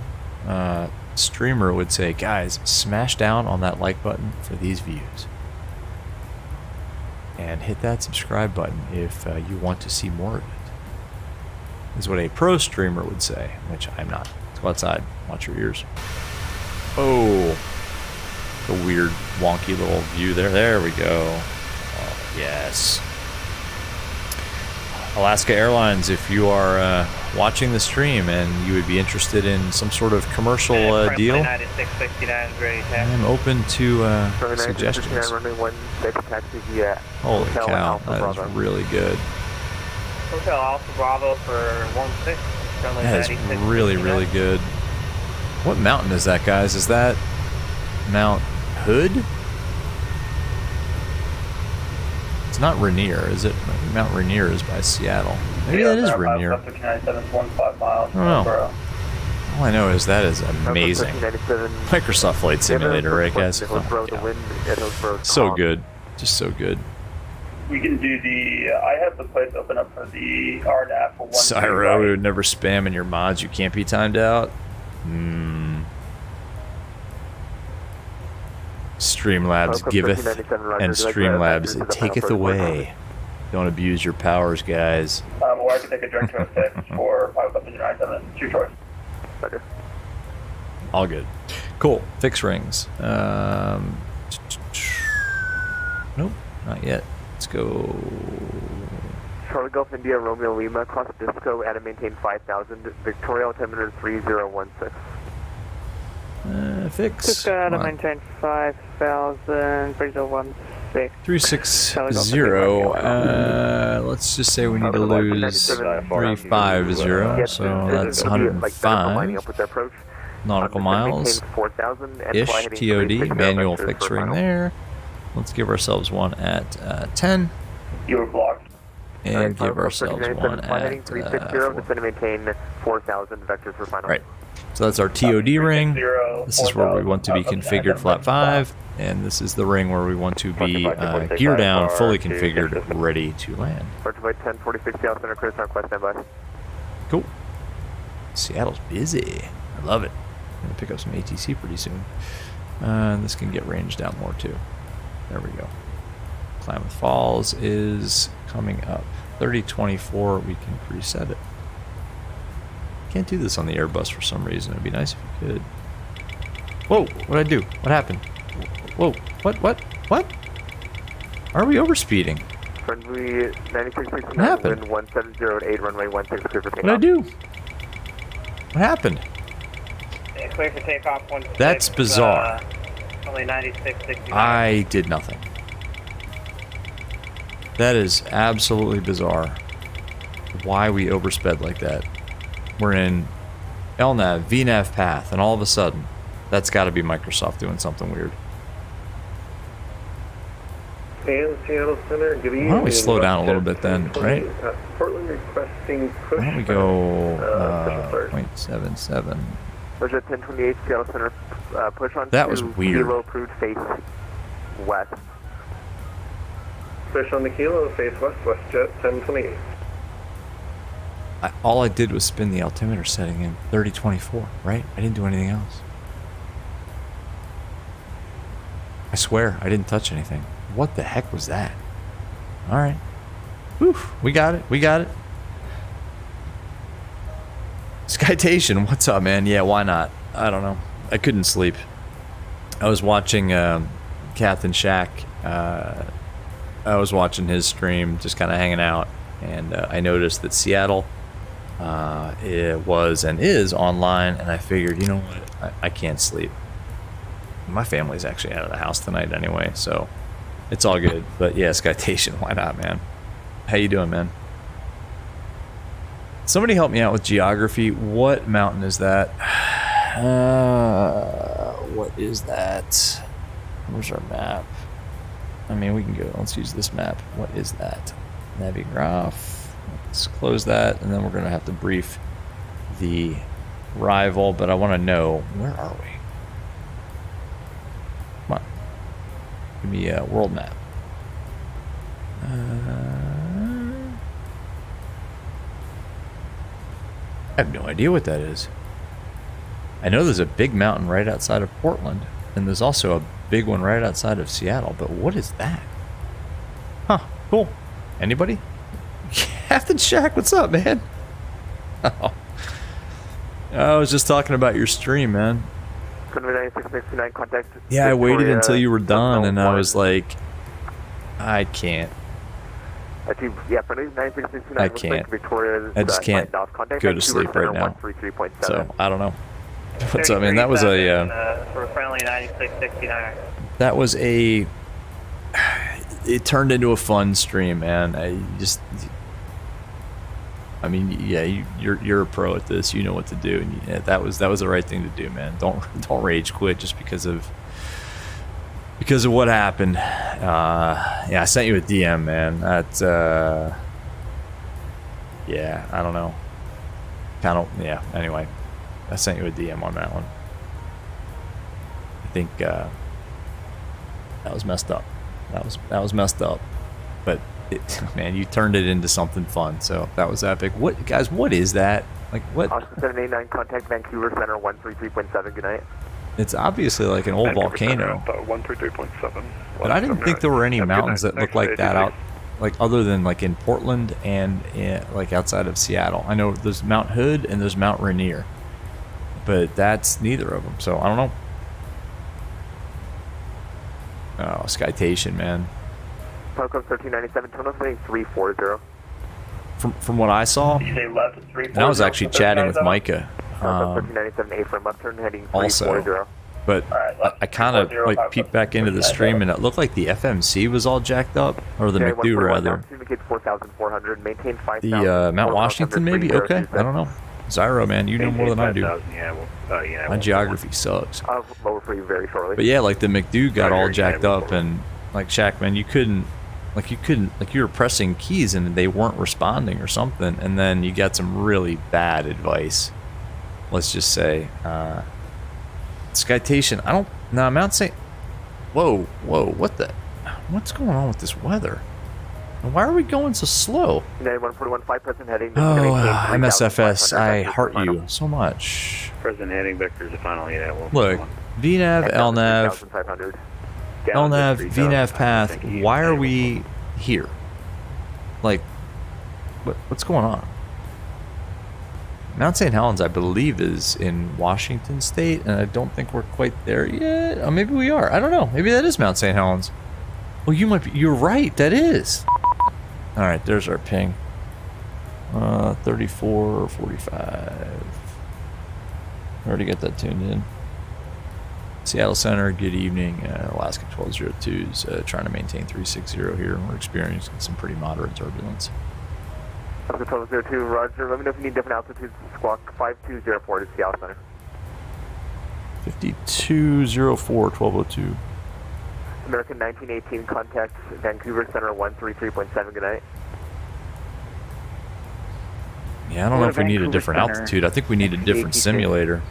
streamer would say, guys, smash down on that like button for these views. And hit that subscribe button if you want to see more of it. Is what a pro streamer would say, which I'm not. Let's go outside, watch your ears. Oh, the weird, wonky little view there. There we go. Oh, yes. Alaska Airlines, if you are watching the stream and you would be interested in some sort of commercial deal, I'm open to suggestions. Holy cow, that is really good. Hotel Alpha Bravo for 16. That is really, really good. What mountain is that, guys? Is that Mount Hood? It's not Rainier, is it? Mount Rainier is by Seattle. Maybe that is Rainier. I don't know. All I know is that is amazing. Microsoft Flight Simulator, right, guys? Oh, yeah. So good. Just so good. We can do the. I have the place open up for the RNAV for 1. Cyro, we would never spam in your mods. You can't be timed out. Streamlabs giveth and Streamlabs taketh away. Don't abuse your powers, guys. Or I could take a drink to a 6 or 5 up in your 9-7. It's your choice. Roger. All good. Cool. Fix rings. Nope, not yet. Let's go. Charlie Golf India Romeo Lima, cross Disco, and maintain 5000, Victoria altimeter 3016. Fix. Just go out Come and on. maintain 5,000, 3016. 360. Let's just say we need to lose 350, so that's 105 nautical miles. 4000 Ish, TOD, manual fix ring there. Let's give ourselves one at 10. You were blocked. And give ourselves one at 4. maintain 4000 vectors for final. Right. So that's our TOD ring. This is where we want to be configured flat 5. And this is the ring where we want to be gear down, fully configured, ready to land. Vertify 1046 Seattle Center, Chris, Northwest, standby. Cool. Seattle's busy. I love it. I'm going to pick up some ATC pretty soon. And this can get ranged out more too. There we go. Klamath Falls is coming up. 3024, we can preset it. Can't do this on the Airbus for some reason. It'd be nice if you could. Whoa, what'd I do? What happened? Whoa, what? Are we overspeeding? Friendly 9669, What happened? wind 170 runway 16, clear for takeoff. What'd I do? What happened? Yeah, clear for takeoff. 16, That's bizarre. Only 9669. I did nothing. That is absolutely bizarre. Why we oversped like that. We're in LNAV, VNAV path, and all of a sudden, that's got to be Microsoft doing something weird. And Seattle Center, good evening. Why don't we slow down a little bit then, right? Portland requesting push. Why don't we go 0.77? Push at 1028 Seattle Center, push on That was weird. Kilo approved face west. Push on the Kilo, face west, WestJet 1028. All I did was spin the altimeter setting in 3024, right? I didn't do anything else. I swear, I didn't touch anything. What the heck was that? Alright. Whew, we got it. Skytation, what's up, man? Yeah, why not? I don't know. I couldn't sleep. I was watching Captain Shaq. I was watching his stream, just kind of hanging out, and I noticed that Seattle it was and is online, and I figured, you know what? I can't sleep. My family's actually out of the house tonight anyway, so it's all good. But yeah, Skytation, why not, man? How you doing, man? Somebody help me out with geography. What mountain is that? What is that? Where's our map? I mean, we can go. Let's use this map. What is that? Navigraph. Let's close that, and then we're going to have to brief the rival. But I want to know, where are we? Come on. Give me a world map. I have no idea what that is. I know there's a big mountain right outside of Portland, and there's also a big one right outside of Seattle, but what is that? Huh, cool. Anybody? Captain Shaq, what's up, man? Oh. I was just talking about your stream, man. Contact Yeah, I waited Victoria, until you were done, and I 1. was like, I can't. Yeah, for 9669, I can't. Victoria, I just can't go to sleep right now. So, I don't know. What's up, man? That was a... for friendly 9669. That was a... It turned into a fun stream, man. I mean, yeah, you're a pro at this. You know what to do. And yeah, that was the right thing to do, man. Don't rage quit just because of what happened. Yeah, I sent you a DM, man. That's yeah, I don't know. Yeah. Anyway, I sent you a DM on that one. I think that was messed up. That was messed up. But Man, you turned it into something fun, so that was epic. What, guys, what is that? Like, what? Austin 789, contact Vancouver Center 133.7, good night. It's obviously like an old volcano. 133.7. But I didn't think there were any mountains that look like that out, like other than like in Portland and like outside of Seattle. I know there's Mount Hood and there's Mount Rainier, but that's neither of them. So I don't know. Oh, Skytation, man. Falcon 1397, terminal setting 340. From what I saw, You say left is 340. and I was actually chatting with Micah. Falcon 1397, A from left turn heading Also, 340. but Alright, I kind of like peeked back into the stream and it looked like the FMC was all jacked up, or the McDo rather. 4,400, maintain 5,000. The Mount Washington maybe? Okay, I don't know. Zyro, man, you know more than I do. My geography sucks. I'll lower for you very shortly. But yeah, like the McDo got all jacked up, and like Shaq, man, you were pressing keys and they weren't responding or something, and then you got some really bad advice. Let's just say, Skytation. Mount St. Whoa, what's going on with this weather? And why are we going so slow? 141, 5% heading. Oh, MSFS, I heart you so much. Present heading vectors the final unit. Look, VNav, LNav, 3,500. LNav, VNav path. Why are we here? Like, what's going on? Mount St. Helens, I believe, is in Washington State, and I don't think we're quite there yet. Oh, maybe we are. I don't know. Maybe that is Mount St. Helens. Well, you might be. You're right. That is. All right, there's our ping. 34, 45. Already got that tuned in. Seattle Center, good evening. Alaska 1202 is trying to maintain 360 here. We're experiencing some pretty moderate turbulence. Alaska 1202, roger. Let me know if you need different altitudes. Squawk 5204 to Seattle Center. 5204, 1202. American 1918, contact Vancouver Center 133.7, good night. Yeah, I don't know if we need a different altitude. I think we need a different simulator.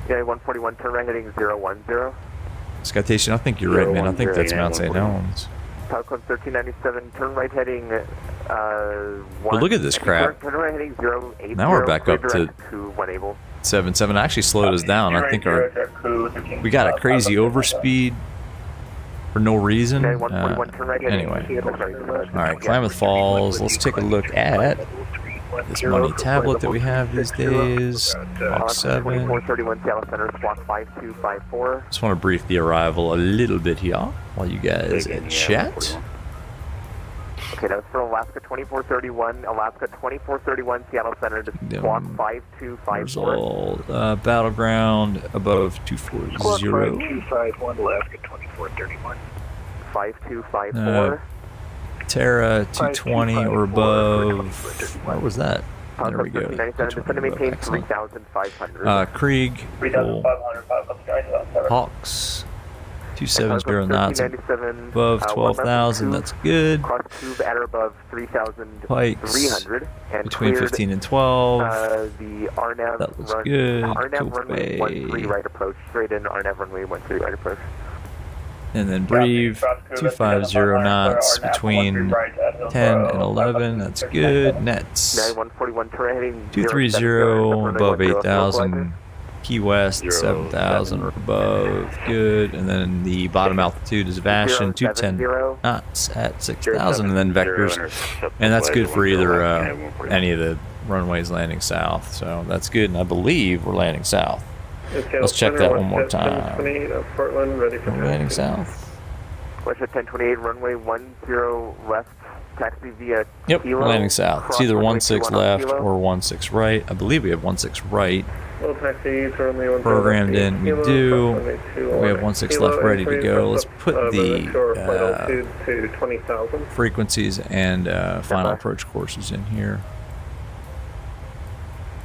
Yeah, 141, turn right heading 010. Skytation, I think you're right, man. I think that's Mount St. Helens. Falcon 1397, turn right heading But look at this crap. Turn right heading 080. Now we're back up to when able. 7.7. I actually slowed us down. I think we got a crazy overspeed for no reason. Anyway, all right, Klamath Falls. Let's take a look at this money tablet that we have these days. Mach 7. 2431 Seattle Center, squawk 5254. Just want to brief the arrival a little bit here while you guys chat. Okay, that was for Alaska 2431. Alaska 2431 Seattle Center to squawk 5254. Result, battleground above 240. 251 Alaska 2431. 5254. Terra 220 or above. What was that? There we go. 220 Excellent. 3,500. Krieg, full. 3,500. Hawks, 270 knots 397, above 12,000. That's good. Cross tube at or above 3,300. Pikes And between cleared, 15 and 12. the RNAV That looks run, good. RNAV Cope runway Bay. 13 right approach. Straight in RNAV runway 13 right approach. And then Breve, 250 knots between 10 and 11. That's good. Nets, 141 terrain heading 230 above 8,000. Key West, 7,000 or above. Good. And then the bottom altitude is Vashon, 210 knots at 6,000. And then vectors. And that's good for either any of the runways landing south. So that's good. And I believe we're landing south. Let's check that one more time. Portland, ready for We're landing south. West 1028 runway 10 left. Taxi via Yep, Kilo. we're landing south. It's either 16 left or 16 right. I believe we have 16 right programmed in. We do. We have 16 left ready to go. Let's put the frequencies and final approach courses in here.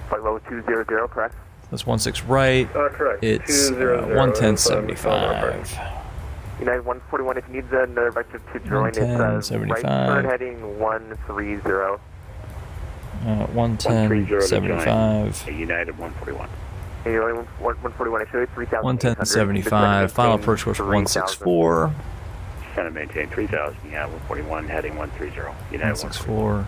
Flight level 200, correct? That's 16 right. correct. It's 110.75. United 141, if you need another vector to join, it's right turn heading 130. 110.75. United 141. United 141, actually 3,000. 110.75. Final approach course for 164. Center maintain 3000, yeah, 141 heading 130. United 164.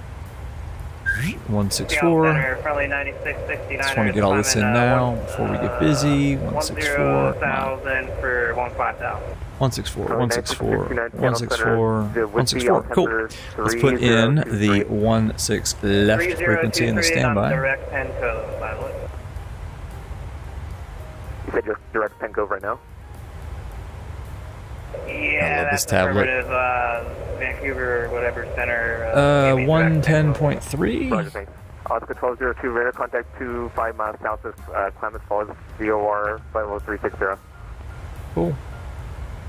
164. Center, friendly 9669. Just want to get all this in now before we get busy. 164. 10,000 for 15,000. 164, 164, 164, 164. Cool. Let's put in the 16 left frequency in the standby. Direct pen code, by the way. You said your direct pen code right now? Yeah, love this that's tablet. affirmative, Vancouver, whatever center. 110.3. Roger, thanks. Oscar 1202, radar contact 25 miles south of Klamath Falls, VOR 50360. Cool.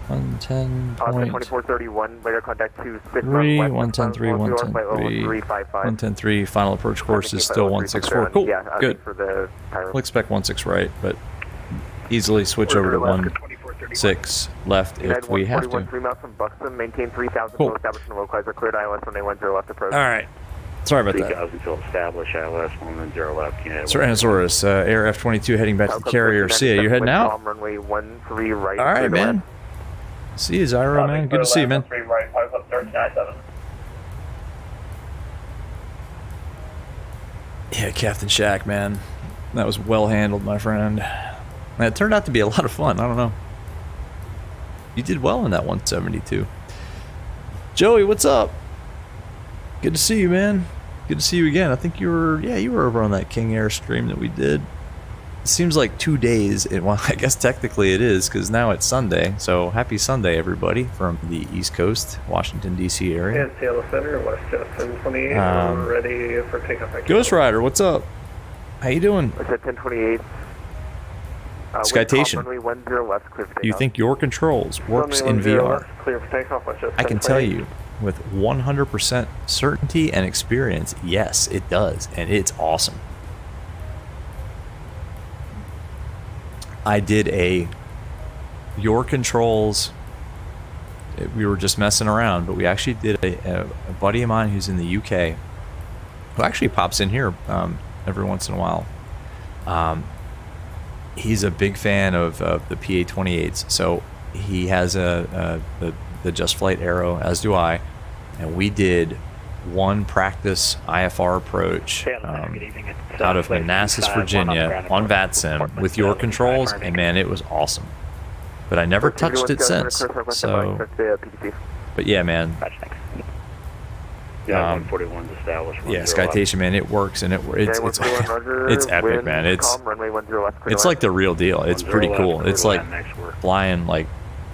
110. Oscar 2431, radar contact 26 3, west 110.3, 110.3, final approach course is still 164. Cool, Yeah, good. for the We'll expect 16 right, but easily switch over to 16 left if we have to. 3 miles from Buxton, maintain 3000 Cool. full establishment localizer, cleared ILS 110 left approach. All right. Sorry about that. 3000 till established, ILS 110 left. United Tyrannosaurus, Air F-22 heading back to the carrier. Ksea, you're heading out? Runway 13 right. All right, man. See you, Zyro, man. Good to see you, man. Right, pipe up 1397. Yeah, Captain Shack, man. That was well handled, my friend. Man, it turned out to be a lot of fun. I don't know. You did well in that 172. Joey, what's up? Good to see you, man. Good to see you again. I think you were over on that King Air stream that we did. It seems like 2 days. Well, I guess technically it is, because now it's Sunday. So happy Sunday, everybody, from the East Coast, Washington, D.C. area. And Seattle Center, WestJet 728, we're ready for takeoff. Ghost Rider, what's up? How you doing? What's at 1028? Skytation, Runway 10 left, clear for you takeoff. think your controls works in Runway 10 VR? left, clear for takeoff, WestJet I can tell 728. you with 100% certainty and experience, yes, it does, and it's awesome. I did your controls. We were just messing around, but we actually did a buddy of mine who's in the UK, who actually pops in here every once in a while. He's a big fan of the PA-28s, so he has the Just Flight Aero, as do I, and we did one practice IFR approach out of Manassas, Virginia, on Vatsim with your controls, and man, it was awesome. But I never touched it since. So, but yeah, man. Yeah, 141 established. Yeah, Skytation, man, it works, and it's epic, man. It's like the real deal. It's pretty cool. It's like flying like,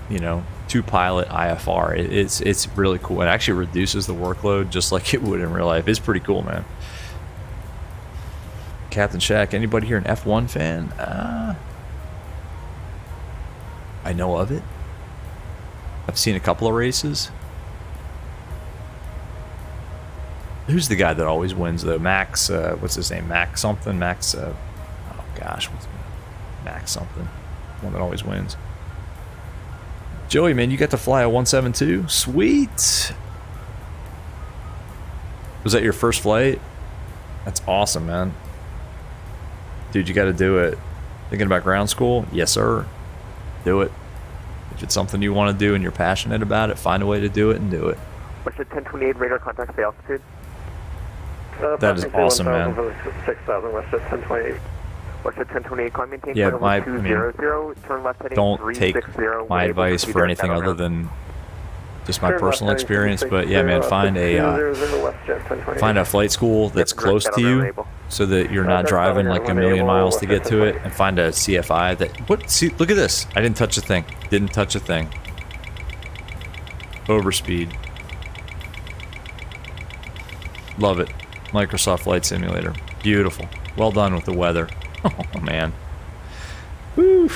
you know, 2-pilot IFR. It's really cool. It actually reduces the workload just like it would in real life. It's pretty cool, man. Captain Shack, anybody here an F1 fan? I know of it. I've seen a couple of races. Who's the guy that always wins though? Max, what's his name? Max something? Max, oh gosh, what's Max something? One that always wins. Joey, man, you got to fly a 172? Sweet! Was that your first flight? That's awesome, man. Dude, you got to do it. Thinking about ground school? Yes, sir. Do it. If it's something you want to do and you're passionate about it, find a way to do it and do it. What's your 1028 radar contact say altitude? That is awesome, man. 6,000 WestJet 1028. What's your 1028 climb maintain? Yeah, turn left heading don't 360, take my enable advice to for direct anything out other around. than just my Turn personal left heading experience. But yeah, man, 260, find a flight school that's close to you, so that you're not driving like a million miles to get to it, and find a CFI that. What? See, look at this. I didn't touch a thing. Didn't touch a thing. Overspeed. Love it. Microsoft Flight Simulator. Beautiful. Well done with the weather. Oh man. Woo.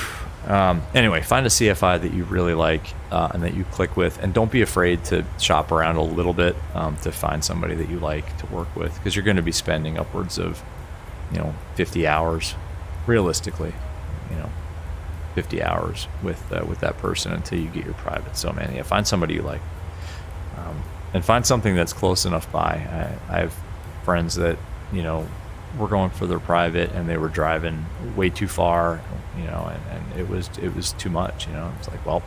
Anyway, find a CFI that you really like and that you click with, and don't be afraid to shop around a little bit to find somebody that you like to work with, because you're going to be spending upwards of, 50 hours, realistically, 50 hours with that person until you get your private. So man, yeah, find somebody you like, and find something that's close enough by. I have friends that were going for their private and they were driving way too far, and it was too much. It's like, well,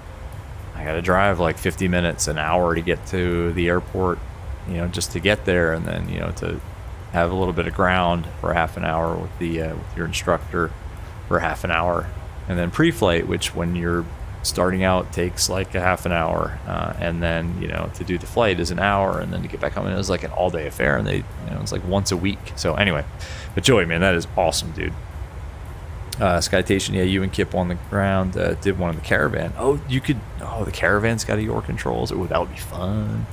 I I got to drive like 50 minutes, an hour to get to the airport, you know, just to get there, and then, you know, to have a little bit of ground for half an hour with the with your instructor for half an hour, and then pre-flight, which when you're starting out takes like a half an hour, and then, you know, to do the flight is an hour, and then to get back home, and it was like an all-day affair, and they, you know, it's like once a week. So anyway, but Joey, man, that is awesome, dude. Skytation, yeah, you and Kip on the ground, did one in the Caravan. Oh, you could, oh, the Caravan's got a your controls. Oh, that would be fun.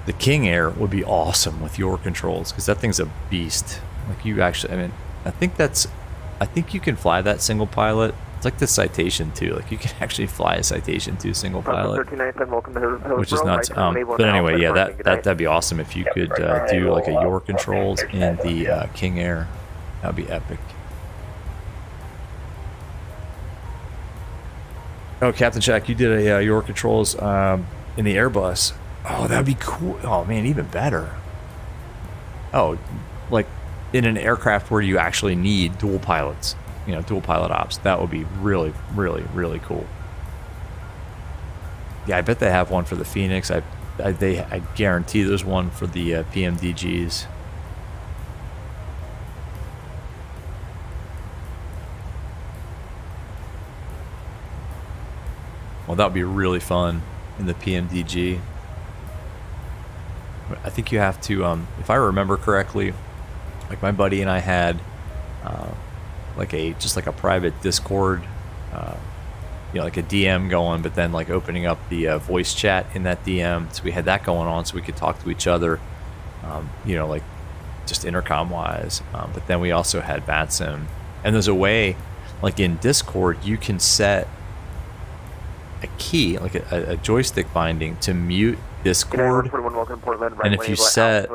The King Air would be awesome with your controls, because that thing's a beast. Like, you actually, I mean, I think you can fly that single pilot. It's like the Citation 2. Like, you can actually fly a Citation 2 single pilot, which is nuts. But anyway, yeah, that'd be awesome if you could do like a your controls in the King Air. That'd be epic. Oh, Captain Shack, you did a your controls in the Airbus. Oh, that'd be cool. Oh man, even better. Oh, like in an aircraft where you actually need dual pilots, you know, dual pilot ops. That would be really, really, really cool. Yeah, I bet they have one for the Phoenix. I guarantee there's one for the PMDGs. Well, that would be really fun in the PMDG. I think you have to, if I remember correctly, like my buddy and I had like a private Discord, you know, like a DM going, but then like opening up the voice chat in that DM. So we had that going on so we could talk to each other, you know, like just intercom wise. But then we also had Vatsim. And there's a way, like in Discord, you can set a key, like a joystick binding to mute Discord, and if you set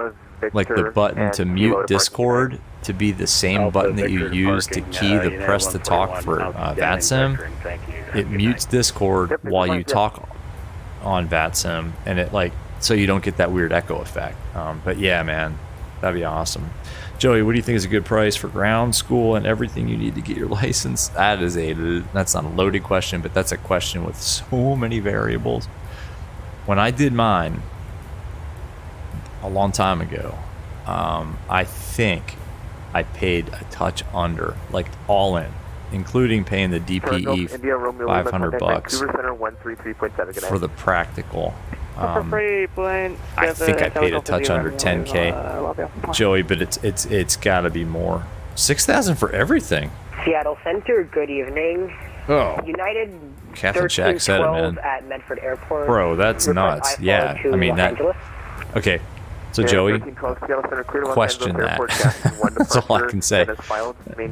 like the button to mute Discord to be the same button that you use to key the press to talk for Vatsim, it mutes Discord while you talk on Vatsim, and it like, so you don't get that weird echo effect. But yeah, man, that'd be awesome. Joey, what do you think is a good price for ground school and everything you need to get your license? That's not a loaded question, but that's a question with so many variables. When I did mine a long time ago, I think I paid a touch under, like all in, including paying the DPE $500 for the practical. I think I paid a touch under 10K, Joey, but it's got to be more. 6,000 for everything. Seattle Center, good evening. Oh, United Captain Shack said it, man. At Medford Airport. Bro, that's nuts. Yeah, I mean that. Okay, so Joey, question that. That's all I can say.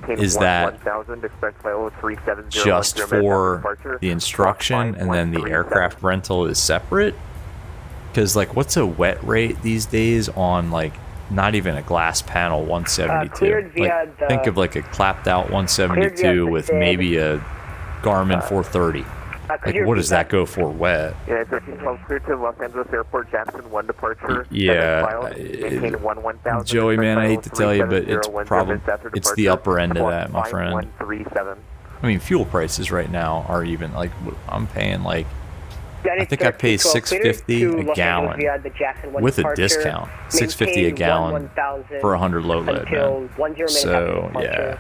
Is that just for the instruction and then the aircraft rental is separate? Because like, what's a wet rate these days on like not even a glass panel 172? Like, think of like a clapped out 172 with maybe a Garmin 430. Like, what does that go for wet? Yeah, 1312 cleared to Los Angeles Airport, Jackson 1 departure. Yeah, Joey, man, I hate to tell you, but it's the upper end of that, my friend. I mean, fuel prices right now are even like, I'm paying like, I think I pay $6.50 a gallon with a discount. $6.50 a gallon for 100 low lead, man. So yeah.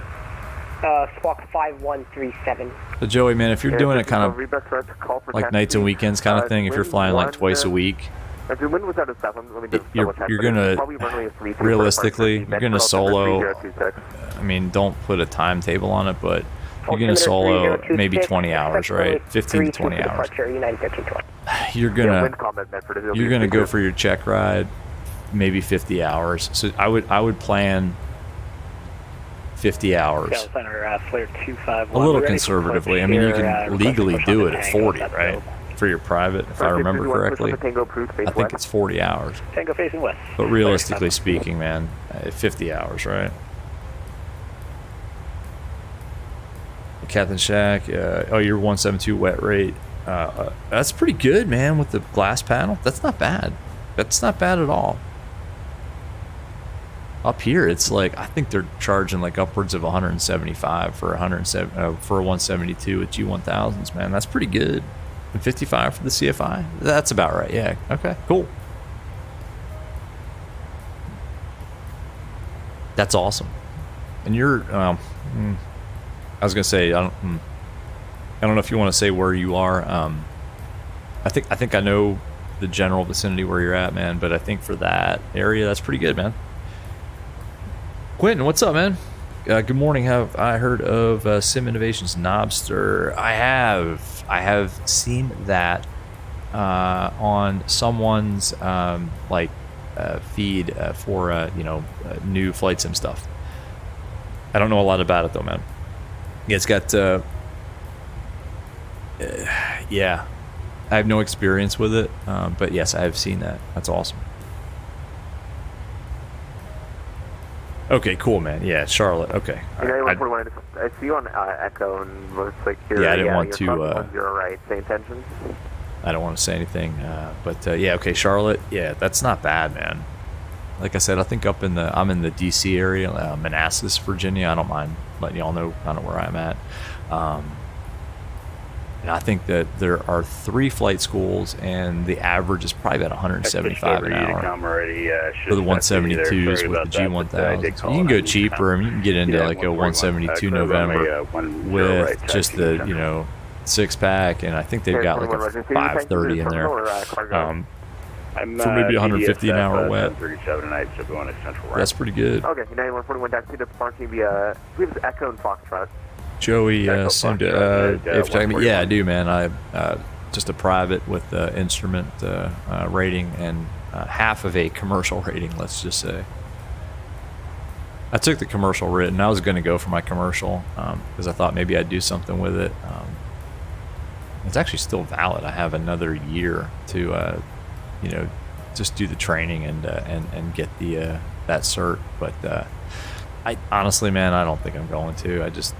Squawk 5137. So Joey, man, if you're doing it kind of like nights and weekends kind of thing, if you're flying like twice a week, you're gonna realistically, you're gonna solo. I mean, don't put a timetable on it, but you're gonna solo maybe 20 hours, right? 15 to 20 hours. You're gonna go for your check ride, maybe 50 hours. So I would plan 50 hours. A little conservatively. I mean, you can legally do it at 40, right? For your private, if I remember correctly. I think it's 40 hours. Tango facing west. But realistically speaking, man, 50 hours, right? Captain Shack, oh, you're 172 wet rate. That's pretty good, man, with the glass panel. That's not bad. That's not bad at all. Up here, it's like, I think they're charging like upwards of 175 for 172 with G1000s, man. That's pretty good. And 55 for the CFI? That's about right, yeah. Okay, cool. That's awesome. And you're, I was gonna say, I don't know if you want to say where you are. I think I know the general vicinity where you're at, man. But I think for that area, that's pretty good, man. Quentin, what's up, man? Good morning. Have I heard of Sim Innovations Knobster? I have seen that on someone's feed for new flight sim stuff. I don't know a lot about it though, man. It's got yeah, I have no experience with it, but yes, I have seen that. That's awesome. Okay, cool, man. Yeah, Charlotte. Okay. I see you on Echo, and looks like you're. Yeah, I didn't want to. You're right. Same intentions. I don't want to say anything, but yeah, okay, Charlotte. Yeah, that's not bad, man. Like I said, I think I'm in the DC area, Manassas, Virginia. I don't mind letting y'all know kind of where I'm at. And I think that there are 3 flight schools, and the average is probably about 175 an hour for the 172s with the G1000. You can go cheaper. I mean, you can get into like a 172 November with just the 6-pack, and I think they've got like a 530 in there for maybe 150 an hour wet. That's pretty good. Okay, United 141 taxi to parking via Echo and Foxtrot. Joey seemed to, if you're talking about, yeah, I do, man. I just a private with instrument rating and half of a commercial rating, let's just say. I took the commercial writ, and I was going to go for my commercial because I thought maybe I'd do something with it. It's actually still valid. I have another year to, just do the training and get the that cert. But I honestly, man, I don't think I'm going to. I just,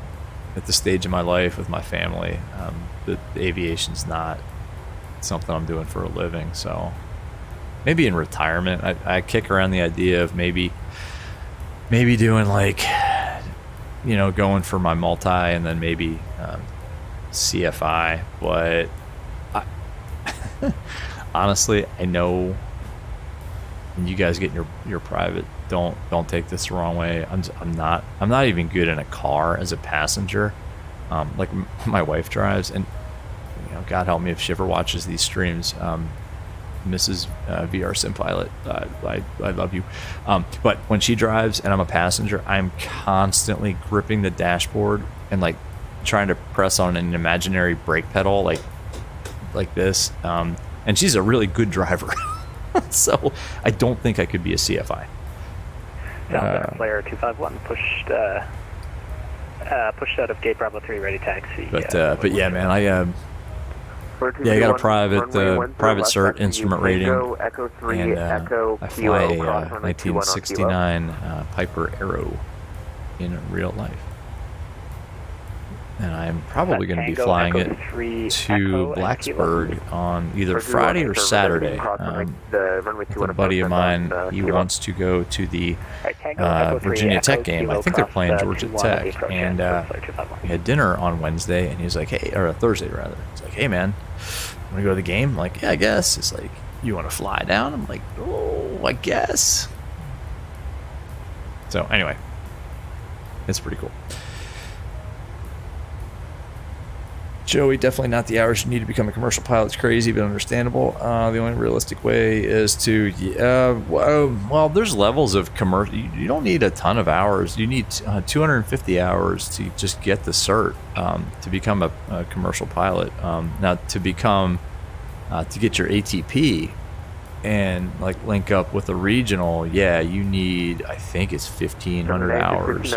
at the stage of my life with my family, the aviation's not something I'm doing for a living. So maybe in retirement, I kick around the idea of maybe doing like, going for my multi and then maybe CFI. But honestly, I know when you guys get your private, don't take this the wrong way. I'm not even good in a car as a passenger. Like my wife drives, and God help me if she ever watches these streams. Mrs. VR Sim Pilot, I love you. But when she drives and I'm a passenger, I'm constantly gripping the dashboard and like trying to press on an imaginary brake pedal like this. And she's a really good driver. So I don't think I could be a CFI. Player 251 pushed out of gate Bravo 3, ready taxi. But yeah, man, I got a private cert instrument rating, and I fly a 1969 Piper Arrow in real life. And I'm probably going to be flying it to Blacksburg on either Friday or Saturday. With a buddy of mine, he wants to go to the Virginia Tech game. I think they're playing Georgia Tech. And we had dinner on Wednesday, and he was like, hey, or Thursday rather. He's like, hey, man, want to go to the game? I'm like, yeah, I guess. It's like, you want to fly down? I'm like, oh, I guess. So anyway, it's pretty cool. Joey, definitely not the hours you need to become a commercial pilot. It's crazy, but understandable. The only realistic way is to, well, there's levels of commercial. You don't need a ton of hours. You need 250 hours to just get the cert to become a commercial pilot. Now, to get your ATP and like link up with a regional, you need, I think it's 1,500 hours.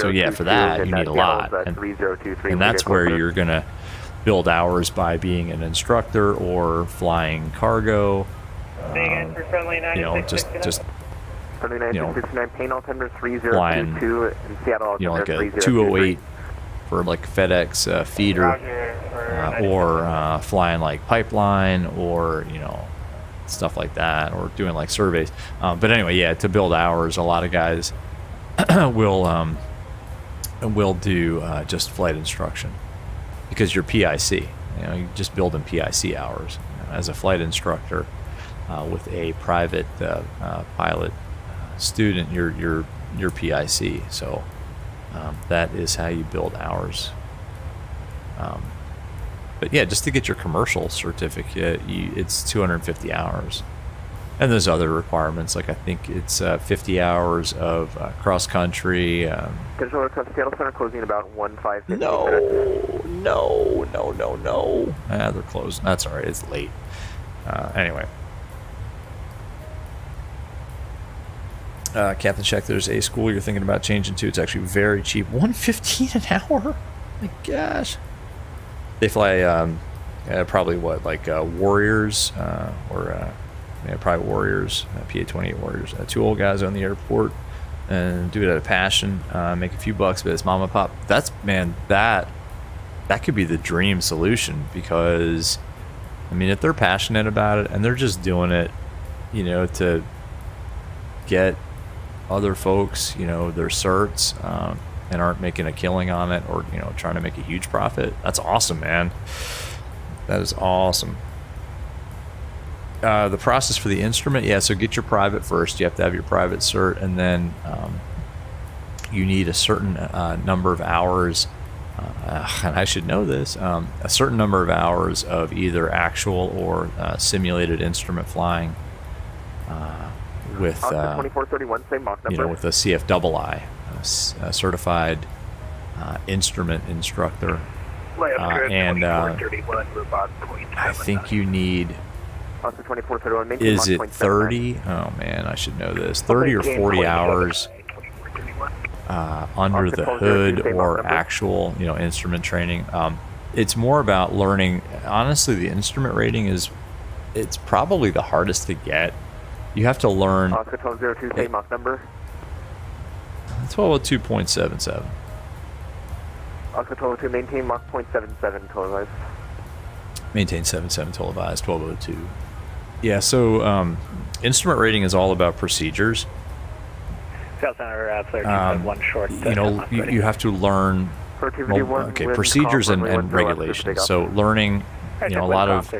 So yeah, for that you need a lot, and that's where you're gonna build hours by being an instructor or flying cargo. Just flying, like a 208 for like FedEx feeder, or flying like pipeline, or stuff like that, or doing like surveys. But anyway, to build hours, a lot of guys will do just flight instruction, because you're PIC. you just build in PIC hours. As a flight instructor with a private pilot student, you're PIC. So that is how you build hours. But yeah, just to get your commercial certificate, it's 250 hours. And there's other requirements, like I think it's 50 hours of cross country. Controller Seattle Center closing about 1:05. No. They're closed. That's all right. It's late. Anyway. Captain Check, there's a school you're thinking about changing to. It's actually very cheap. $115 an hour? My gosh. They fly probably what, like Warriors or probably Warriors, PA-28 Warriors. Two old guys on the airport and do it out of passion, make a few bucks, but it's mom and pop. That could be the dream solution, because I mean, if they're passionate about it and they're just doing it, to get other folks, their certs, and aren't making a killing on it, or trying to make a huge profit, that's awesome, man. That is awesome. The process for the instrument, so get your private first. You have to have your private cert, and then you need a certain number of hours, and I should know this, a certain number of hours of either actual or simulated instrument flying with 2431, same Mach number. with a CFII, a certified instrument instructor, and I think you need. Is it 30? Oh man, I should know this. 30 or 40 hours under the hood, or actual, instrument training. It's more about learning. Honestly, the instrument rating it's probably the hardest to get. You have to learn. Oscar 1202, same Mach number. 1202.77. Oscar 1202, maintain Mach 0.77 televised. Maintain 77 televised, 1202. Yeah, so instrument rating is all about procedures. South Center, clear one short. You have to learn procedures and regulations. So learning, a lot of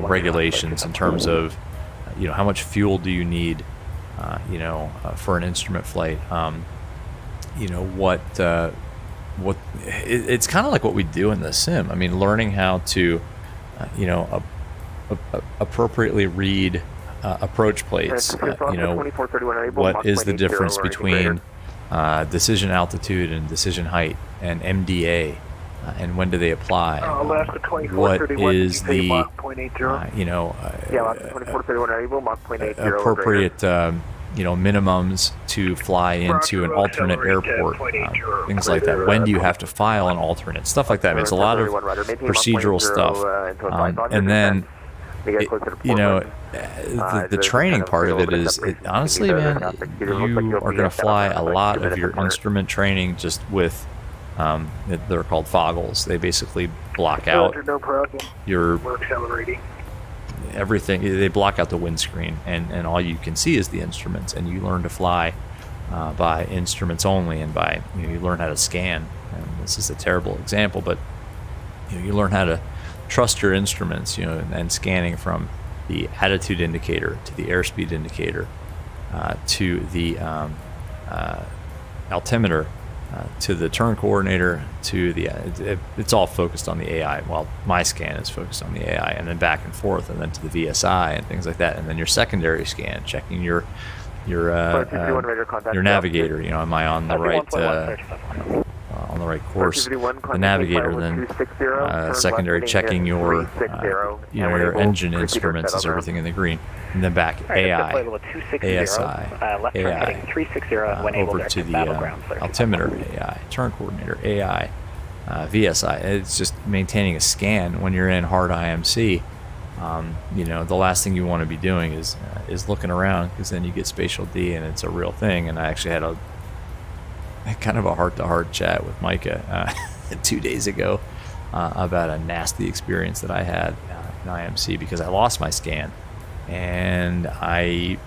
regulations in terms of, how much fuel do you need, for an instrument flight. What it's kind of like what we do in the sim. I mean, learning how to, appropriately read approach plates. What is the difference between decision altitude and decision height, and MDA, and when do they apply? What is the appropriate minimums to fly into an alternate airport, things like that. When do you have to file an alternate, stuff like that. I mean, it's a lot of procedural stuff, and then the training part of it is, honestly, man, you are going to fly a lot of your instrument training just with they're called foggles. They basically block out your everything. They block out the windscreen, and all you can see is the instruments, and you learn to fly by instruments only, and by you learn how to scan. And this is a terrible example, but you learn how to trust your instruments, and scanning from the attitude indicator to the airspeed indicator to the altimeter to the turn coordinator to the it's all focused on the AI. Well, my scan is focused on the AI, and then back and forth, and then to the VSI and things like that, and then your secondary scan, checking your navigator. Am I on the right course? The navigator, then secondary checking your engine instruments, is everything in the green, and then back AI, ASI, AI, over to the altimeter, AI, turn coordinator, AI, VSI. It's just maintaining a scan when you're in hard IMC. The last thing you want to be doing is looking around, because then you get spatial D and it's a real thing. And I actually had a kind of a heart-to-heart chat with Micah 2 days ago about a nasty experience that I had in IMC, because I lost my scan and I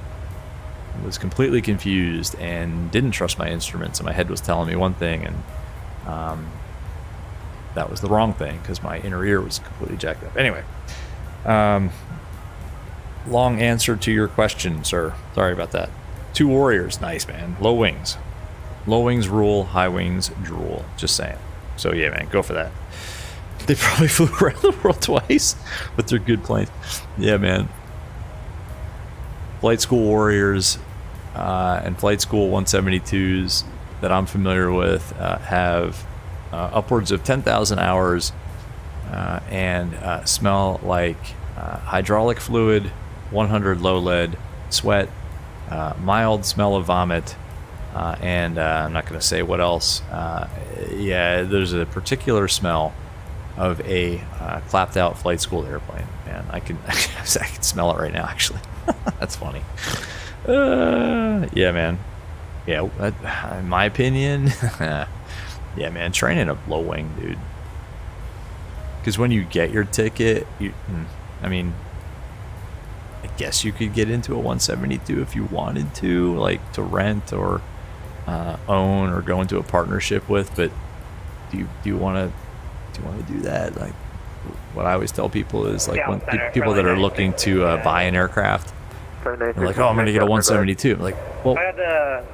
was completely confused and didn't trust my instruments, and my head was telling me one thing, and that was the wrong thing because my inner ear was completely jacked up. Anyway, long answer to your question, sir. Sorry about that. 2 warriors, nice, man. Low wings. Low wings rule, high wings drool. Just saying. So yeah, man, go for that. They probably flew around the world twice, but they're good planes. Yeah, man. Flight school warriors and flight school 172s that I'm familiar with have upwards of 10,000 hours and smell like hydraulic fluid, 100 low lead, sweat, mild smell of vomit, and I'm not going to say what else. Yeah, there's a particular smell of a clapped out flight school airplane. Man, I can smell it right now, actually. That's funny. Yeah, man. Yeah, in my opinion, yeah, man, training a low wing, dude. Because when you get your ticket, I mean, I guess you could get into a 172 if you wanted to, like to rent or own or go into a partnership with. But do you want to do that? Like, what I always tell people is like when people that are looking to buy an aircraft, they're like, oh, I'm going to get a 172. I'm like, well,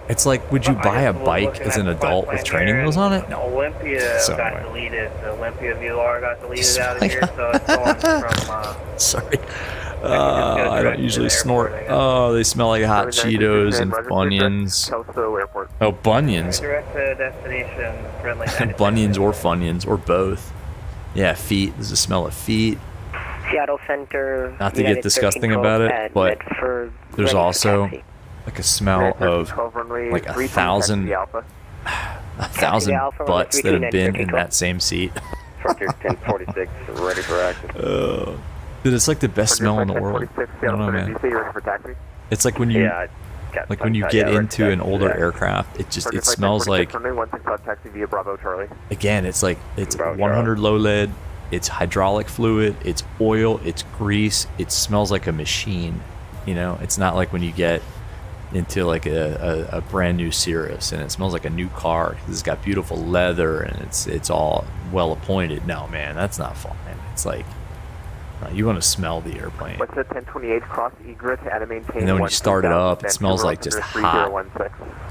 it's like, would you buy a bike as an adult with training wheels on it? No. Olympia So got anyway. deleted. The Olympia VLR got deleted out of here, so it's going from... Sorry. I don't usually snort. Oh, they smell like hot Cheetos and Funyuns. Oh, Bunions. direct to destination friendly. Bunions or Funyuns or both. Yeah, feet. There's a smell of feet. Seattle Center. Not to get disgusting about it, but there's also like a smell of like 1,000 butts that have been in that same seat. Frontier 1046, ready for action. Dude, it's like the best smell in the world. I don't know, man. It's like when you get into an older aircraft, it smells like, again, it's like it's 100 low lead, it's hydraulic fluid, it's oil, it's grease, it smells like a machine. You know, it's not like when you get into like a brand new Cirrus and it smells like a new car because it's got beautiful leather and it's all well appointed. No, man, that's not fun, man. It's like, you want to smell the airplane. What's the 1028 cross egret at a maintain? And then when you start it up, it smells like just hot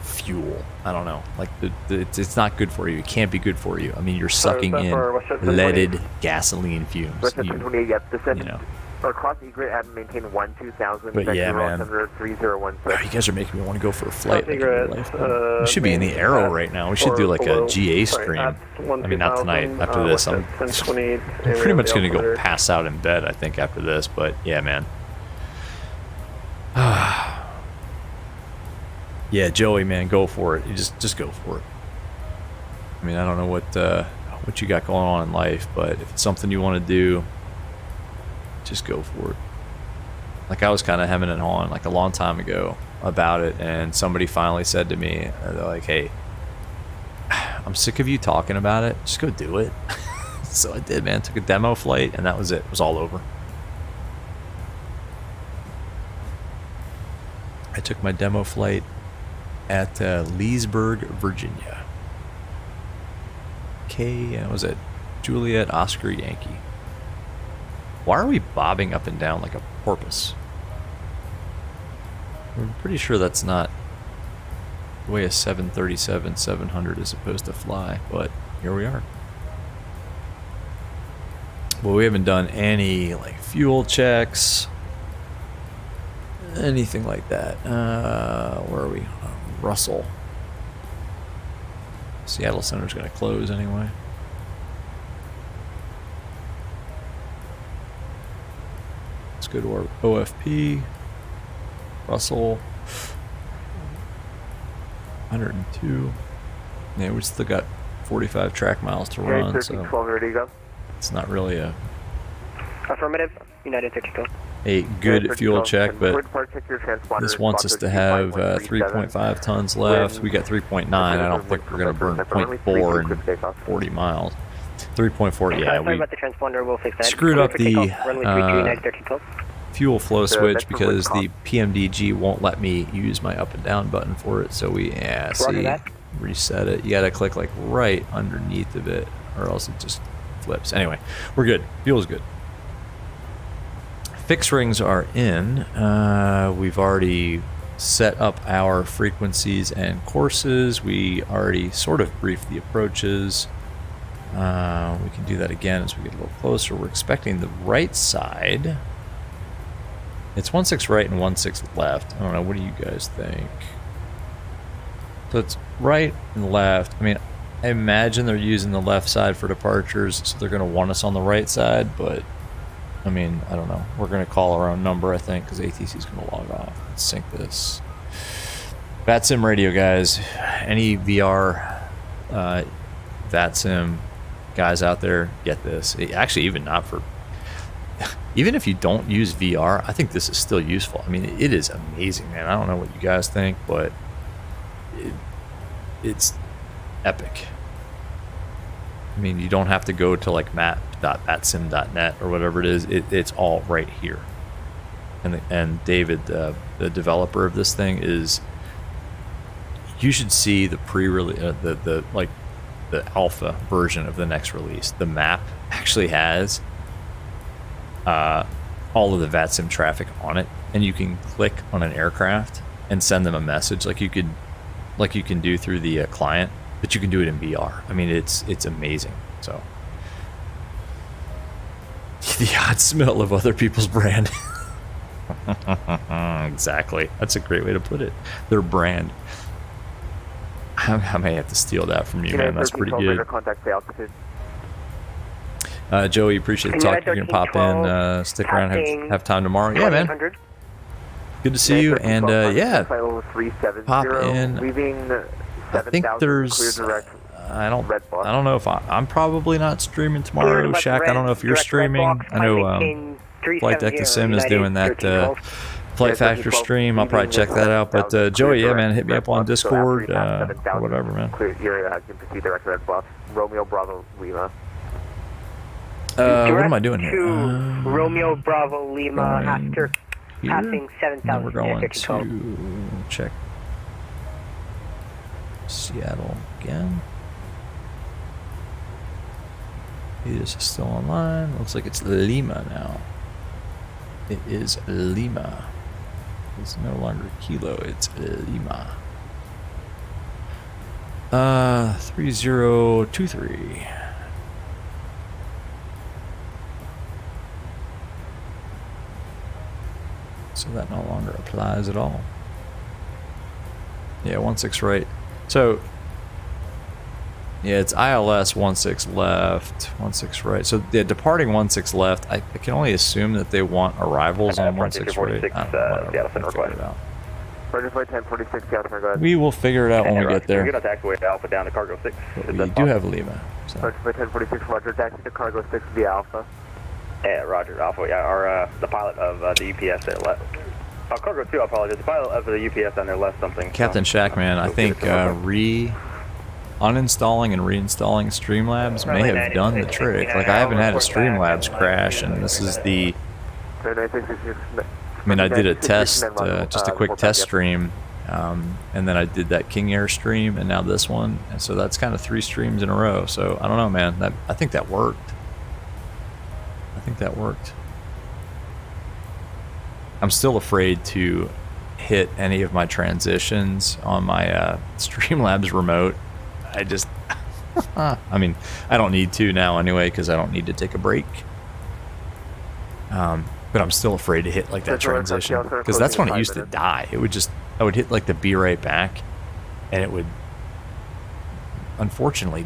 fuel. I don't know. Like it's not good for you. It can't be good for you. I mean, you're sucking in leaded gasoline fumes. What's the 1028? Yep, the you know. Or cross egret at maintain 12000. But yeah, man. 3016. You guys are making me want to go for a flight. We should be in the Aero right now. We should do like a GA stream. I mean, not tonight. After this, I'm pretty much going to go pass out in bed, I think, after this. But yeah, man. Yeah, Joey, man, go for it. You just go for it. I mean, I don't know what you got going on in life, but if it's something you want to do, just go for it. Like, I was kind of hemming and hawing like a long time ago about it, and somebody finally said to me, they're like, hey, I'm sick of you talking about it, just go do it. So I did, man. Took a demo flight and that was it. It was all over. I took my demo flight at Leesburg, Virginia. Was it Juliet Oscar Yankee? Why are we bobbing up and down like a porpoise? I'm pretty sure that's not the way a 737-700 is supposed to fly, but here we are. Well, we haven't done any like fuel checks, anything like that. Where are we? Russell. Seattle Center's going to close anyway. Let's go to our OFP. Russell. 102. Yeah, we still got 45 track miles to run, so it's not really a Affirmative. United 32. a good fuel check, but this wants us to have 3.5 tons left. We got 3.9. I don't think we're going to burn 0.4 in 40 miles. 3.4, yeah, Sorry about the transponder. We'll fix that. Screwed up the United 32. fuel flow switch because the PMDG won't let me use my up and down button for it. So we, reset it. You got to click like right underneath of it, or else it just flips. Anyway, we're good. Fuel's good. Fix rings are in. We've already set up our frequencies and courses. We already sort of briefed the approaches. We can do that again as we get a little closer. We're expecting the right side. It's 16 right and 16 left. I don't know. What do you guys think? So it's right and left. I mean, I imagine they're using the left side for departures, so they're going to want us on the right side, but I mean, I don't know. We're going to call our own number, I think, because ATC is going to log off. Let's sync this. Vatsim radio, guys. Any VR Vatsim guys out there, get this. Actually, even not for... Even if you don't use VR, I think this is still useful. I mean, it is amazing, man. I don't know what you guys think, but it's epic. I mean, you don't have to go to like map.vatsim.net or whatever it is. It's all right here. And David, the developer of this thing, is... You should see the pre-release, the alpha version of the next release. The map actually has all of the Vatsim traffic on it, and you can click on an aircraft and send them a message like you can do through the client, but you can do it in VR. I mean, it's amazing. So the odd smell of other people's brand. Exactly. That's a great way to put it. Their brand. I may have to steal that from you, man. That's pretty good. Joey, appreciate the talk. You're gonna pop in, stick around, have time tomorrow. Yeah, man. Good to see you, and yeah, pop in. I think there's. I don't know if I'm probably not streaming tomorrow. Shaq, I don't know if you're streaming. I know Flight Deck the Sim is doing that Flight Factor stream. I'll probably check that out. But Joey, yeah, man, hit me up on Discord, or whatever, man. Romeo Bravo Lima. What am I doing here? Romeo Bravo Lima after passing 7,000. We're going to check Seattle again. This is still online. Looks like it's Lima now. It is Lima. It's no longer Kilo, it's Lima. 3023. So that no longer applies at all. Yeah, 16 right. So yeah, it's ILS 16 left, 16 right. So yeah, departing 16 left. I can only assume that they want arrivals on 16 right. I don't know. We will figure it out when we get there. We're going to taxiway Alpha down to Cargo 6. But we do have Lima. So. Roger 1046, Roger, taxi to Cargo 6 via Alpha. Yeah, Roger, Alpha. Yeah, our the pilot of the UPS that left. Oh, Cargo 2, I apologize. The pilot of the UPS on there left something. Captain Shackman, I think uninstalling and reinstalling Streamlabs may have done the trick. Like, I haven't had a Streamlabs crash, and this is the... I mean, I did a test, just a quick test stream, and then I did that King Air stream, and now this one, and so that's kind of 3 streams in a row. So I don't know, man. I think that worked. I'm still afraid to hit any of my transitions on my Streamlabs remote. I mean, I don't need to now anyway, because I don't need to take a break. But I'm still afraid to hit like that transition, because that's when it used to die. It would just, I would hit like the be right back, and it would, unfortunately,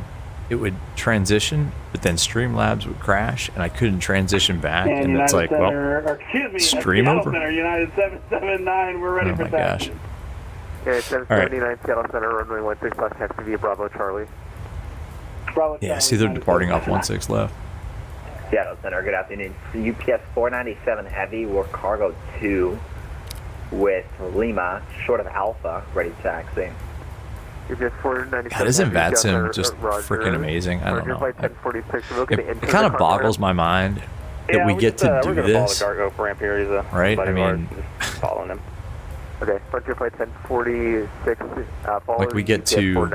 it would transition, but then Streamlabs would crash, and I couldn't transition back, and it's like, well, stream over. United 779, we're ready for that. Gosh. Okay, 779 Seattle Center, runway 16 left, taxi via Bravo Charlie. Yeah, I see they're departing off 16 left. Seattle Center, good afternoon. The UPS 497 Heavy, we're Cargo 2 with Lima, short of Alpha, ready to taxi. UPS 497 God, isn't Vatsim just freaking amazing? I don't know. It kind of boggles my mind that we get to do this. Right? I mean, following them. Okay, Frontier Flight 1046, like we get to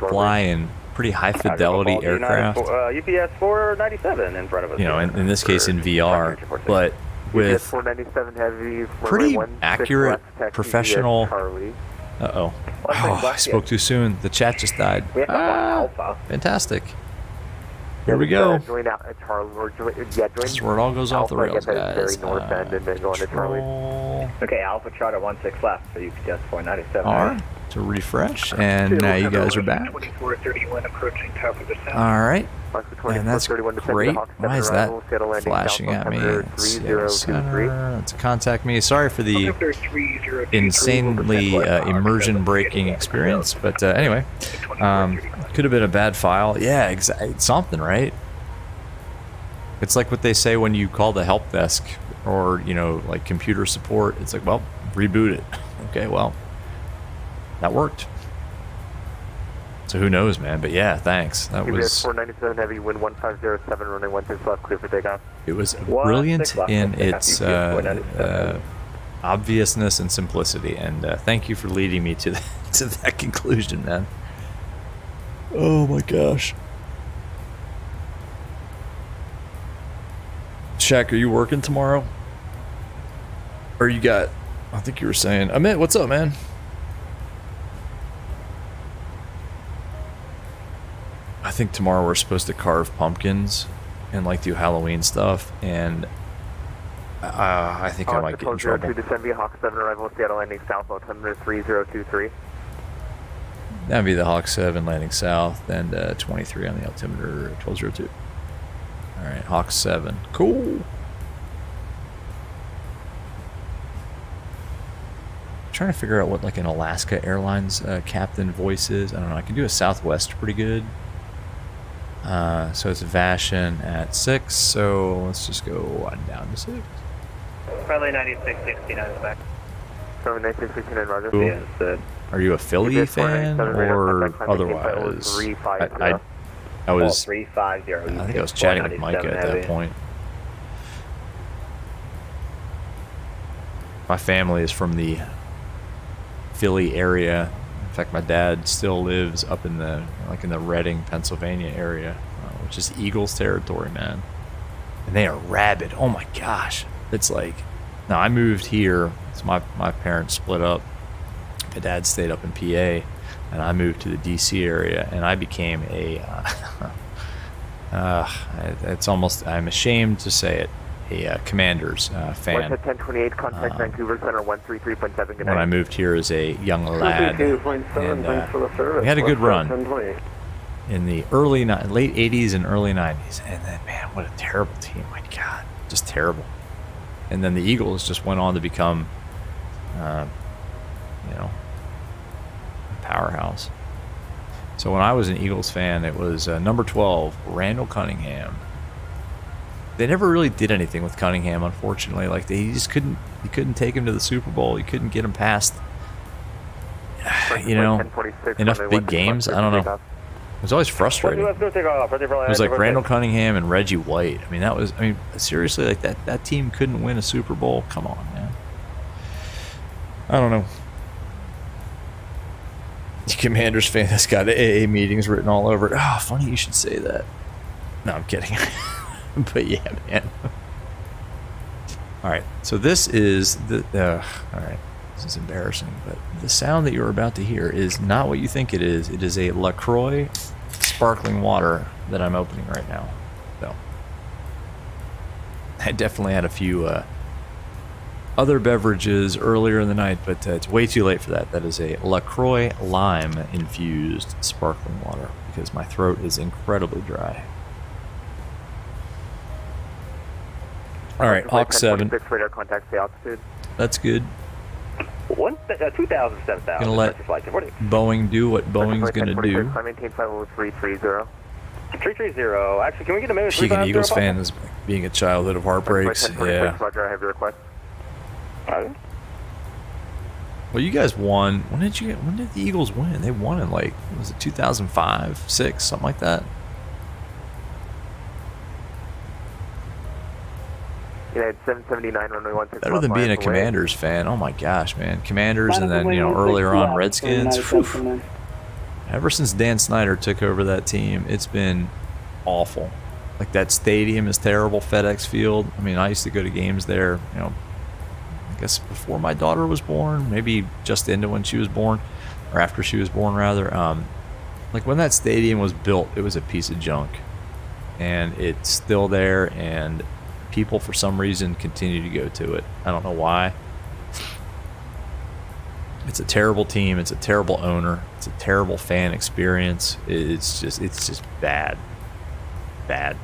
fly and pretty high fidelity aircraft. UPS 497 in front of us. You know, in this case in VR, but with 497 heavy, pretty accurate, professional. Uh-oh. Oh, I spoke too soon. The chat just died. Fantastic. Here we go. Join out at Charlie. This is where it all goes off the rails, guys. Okay, Alpha Charter 16 left, so UPS 497. Alright, to refresh, and now you guys are back. 2431 approaching top of the south. Alright, and that's great. Why is that flashing at me? To contact me. Sorry for the insanely immersion-breaking experience, but anyway, could have been a bad file. Yeah, something, right? It's like what they say when you call the help desk or, you know, like computer support. It's like, well, reboot it. Okay, well, that worked. So who knows, man? But yeah, thanks. That was 497 heavy, wind 1507, running 16 left, clear for takeoff. It was brilliant in its obviousness and simplicity, and thank you for leading me to that conclusion, man. Oh my gosh. Shaq, are you working tomorrow? Or you got, I think you were saying, Amit, what's up, man? I think tomorrow we're supposed to carve pumpkins and like do Halloween stuff, and I think I might get in trouble. Descend via Hawk 7 arrival, Seattle landing south, altimeter 3023. That'd be the Hawk 7 landing south, and 23 on the altimeter 1202. Alright, Hawk 7. Cool. I'm trying to figure out what like an Alaska Airlines captain voice is. I don't know. I can do a Southwest pretty good. So it's Vashon at 6, so let's just go on down to 6. Probably 9669 is back. 9669, roger. Cool. Yeah, are you a Philly fan or otherwise? I was 350. I think I was chatting with Micah at that point. My family is from the Philly area. In fact, my dad still lives up in the Reading, Pennsylvania area, which is Eagles territory, man. And they are rabid. Oh my gosh. It's like, now I moved here. So my parents split up. My dad stayed up in PA, and I moved to the DC area, and I became a it's almost, I'm ashamed to say it, a Commanders fan. 1028, contact Vancouver Center 133.7. When I moved here as a young lad, and we had a good run in the late 80s and early 90s, and then, man, what a terrible team. My God, just terrible. And then the Eagles just went on to become, you know, a powerhouse. So when I was an Eagles fan, it was number 12, Randall Cunningham. They never really did anything with Cunningham, unfortunately. Like, you couldn't take him to the Super Bowl. You couldn't get him past, you know, enough big games. I don't know. It was always frustrating. It was like Randall Cunningham and Reggie White. I mean, seriously, like that team couldn't win a Super Bowl. Come on, man. I don't know. The Commanders fan has got AA meetings written all over it. Oh, funny you should say that. No, I'm kidding. But yeah, man. All right, so this is the. All right, this is embarrassing, but the sound that you're about to hear is not what you think it is. It is a LaCroix sparkling water that I'm opening right now. So I definitely had a few other beverages earlier in the night, but it's way too late for that. That is a LaCroix lime infused sparkling water because my throat is incredibly dry. All right, Hawk 7. Radar contact the altitude. That's good. 2,000, 7,000. Gonna let Boeing do what Boeing's gonna do. Maintain flight level 330. 330. Actually, can we get a minute? Being an Eagles fan is being a childhood of heartbreaks. Yeah. Roger, I have your request. Well, you guys won. When did the Eagles win? They won in like, was it 2005, 6, something like that? United 779, runway 16. Better than being a Commanders fan. Oh my gosh, man. Commanders, and then, you know, earlier on Redskins. ever since Dan Snyder took over that team, it's been awful. Like, that stadium is terrible, FedEx Field. I mean, I used to go to games there, you know, I guess before my daughter was born, maybe just into when she was born, or after she was born, rather. Like, when that stadium was built, it was a piece of junk. And it's still there, and people, for some reason, continue to go to it. I don't know why. It's a terrible team. It's a terrible owner. It's a terrible fan experience. It's just bad. Bad.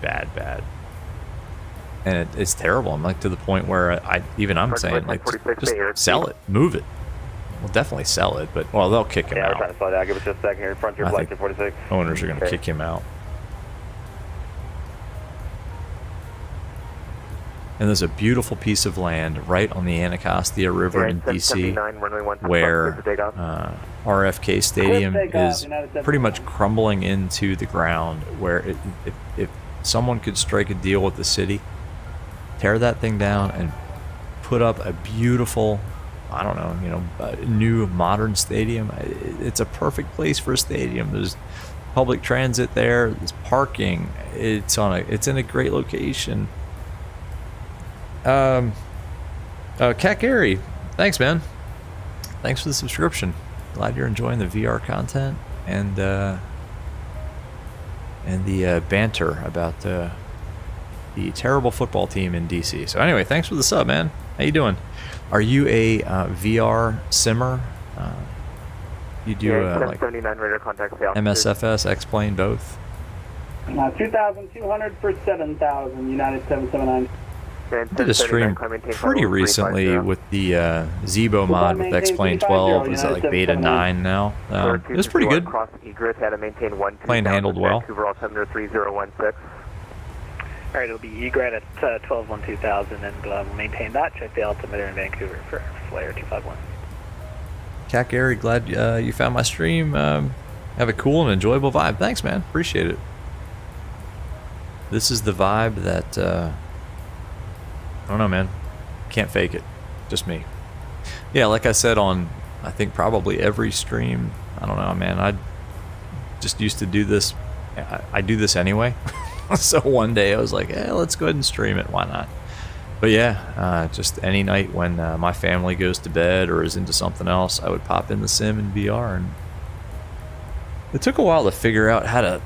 And it's terrible. I'm like to the point where I'm saying, like, just sell it, move it. We'll definitely sell it, but well, they'll kick him out. Yeah, we're trying to slow down. Give us just a second here. Frontier flight 246. Owners are going to kick him out. And there's a beautiful piece of land right on the Anacostia River in DC where RFK Stadium is pretty much crumbling into the ground, where if someone could strike a deal with the city, tear that thing down and put up a beautiful, I don't know, you know, new modern stadium. It's a perfect place for a stadium. There's public transit there, there's parking, it's in a great location. Cat Gary, thanks, man. Thanks for the subscription. Glad you're enjoying the VR content and the banter about the terrible football team in DC. So anyway, thanks for the sub, man. How you doing? Are you a VR simmer? You do like MSFS, X-Plane, both? 2,200 for 7,000, United 779. Did a stream pretty recently with the Zebo mod with X-Plane 12. Is that like beta 9 now? It was pretty good. Plane handled well. Alright, it'll be EGRET at 12-1-2000, and we'll maintain that. Check the altimeter in Vancouver for Flare 251. Cat Gary, glad you found my stream. Have a cool and enjoyable vibe. Thanks, man. Appreciate it. This is the vibe that... I don't know, man. Can't fake it. Just me. Yeah, like I said on, I think probably every stream. I don't know, man. I just used to do this. I do this anyway. So one day I was like, hey, let's go ahead and stream it. Why not? But yeah, just any night when my family goes to bed or is into something else, I would pop in the sim in VR. And it took a while to figure out how to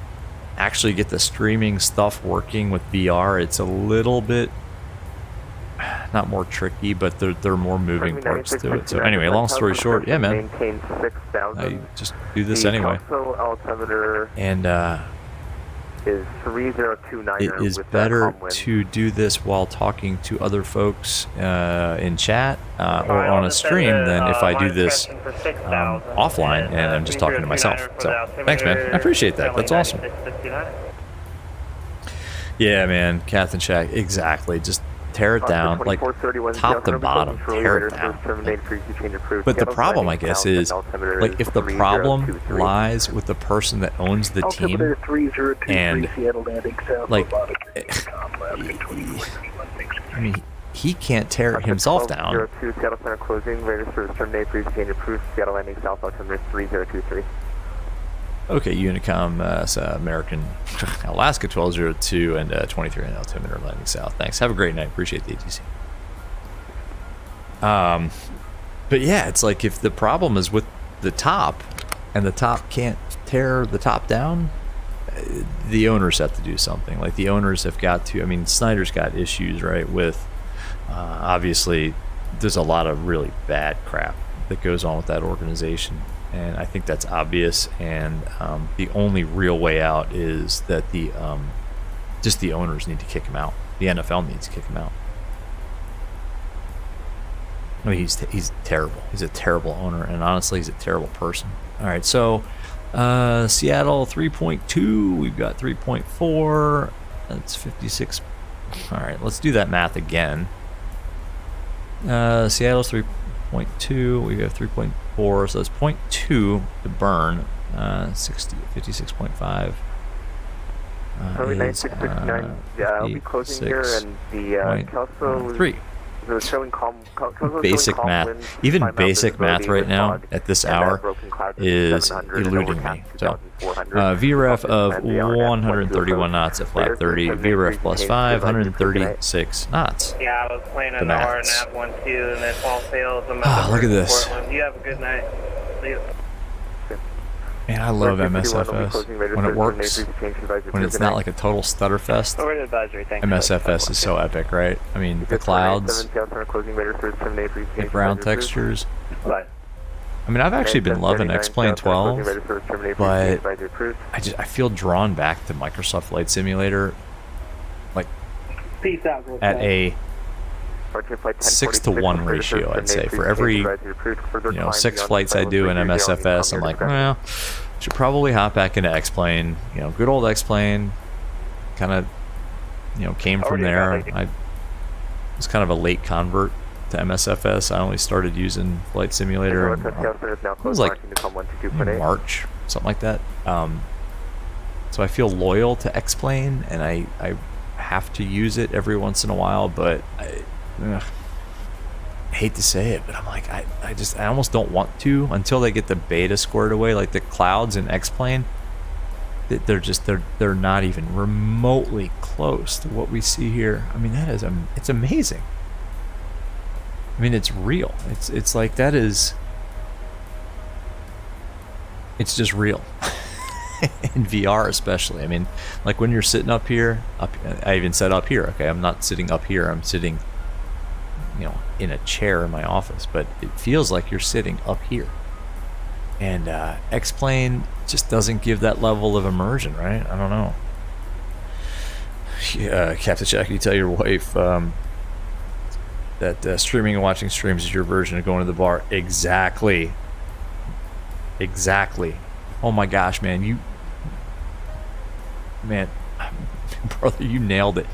actually get the streaming stuff working with VR. It's a little bit... not more tricky, but there are more moving parts to it. So anyway, long story short, yeah, man, I just do this anyway. And it is better to do this while talking to other folks in chat or on a stream than if I do this offline and I'm just talking to myself. So thanks, man. I appreciate that. That's awesome. Yeah, man, Kath and Shaq, exactly. Just tear it down, like top to bottom, tear it down. But the problem, I guess, is like if the problem lies with the person that owns the team, and like, I mean, he can't tear himself down. Okay, Unicom, American, Alaska 1202 and 23 in altimeter landing south. Thanks. Have a great night. Appreciate the ATC. But yeah, it's like if the problem is with the top and the top can't tear the top down, the owners have to do something. Like the owners have got to, I mean, Snyder's got issues, right, with obviously there's a lot of really bad crap that goes on with that organization. And I think that's obvious, and the only real way out is that the just the owners need to kick him out. The NFL needs to kick him out. I mean, he's terrible. He's a terrible owner, and honestly, he's a terrible person. All right, so Seattle 3.2. We've got 3.4. That's 56. All right, let's do that math again. Seattle's 3.2. We have 3.4. So that's 0.2 to burn. 56.5. I'll be closing here, and the Kelso 3. So showing basic calm math, winds, even climb out basic math visibility right with now fog, at this and hour broken clouds of is 700 and eluding overcast me. So 2400. VREF of Optimus Plan, the 131 knots at flat 30, VREF plus 5, 136 knots. Yeah, I was playing The an hour maths. nav 1-2 and then all fails. I'm Ah, look at this. Portland. You have a good night. See you. Man, I love MSFS. When it works, when it's not like a total stutter fest, Forward advisory, thank you. MSFS is so epic, right? I mean, the clouds, the brown textures. Right. I mean, I've actually been loving X-Plane 12, but I feel drawn back to Microsoft Flight Simulator, like Peace out, real at fast. a 6-to-1 ratio, I'd say. For every 6 flights I do in MSFS, I'm like, well, should probably hop back into X-Plane. You know, good old X-Plane, kind of, came from there. I was kind of a late convert to MSFS. I only started using Flight Simulator in, it was like March, something like that. So I feel loyal to X-Plane, and I have to use it every once in a while, but I hate to say it, but I'm like, I almost don't want to until they get the beta squared away. Like the clouds in X-Plane, they're not even remotely close to what we see here. I mean, it's amazing. I mean, it's real. It's like that is. It's just real. In VR especially. I mean, like when you're sitting up here, I even said up here. Okay, I'm not sitting up here. I'm sitting, in a chair in my office, but it feels like you're sitting up here. And X-Plane just doesn't give that level of immersion, right? I don't know. Yeah, Captain Jack, you tell your wife that streaming and watching streams is your version of going to the bar. Exactly. Oh my gosh, man, brother, you nailed it.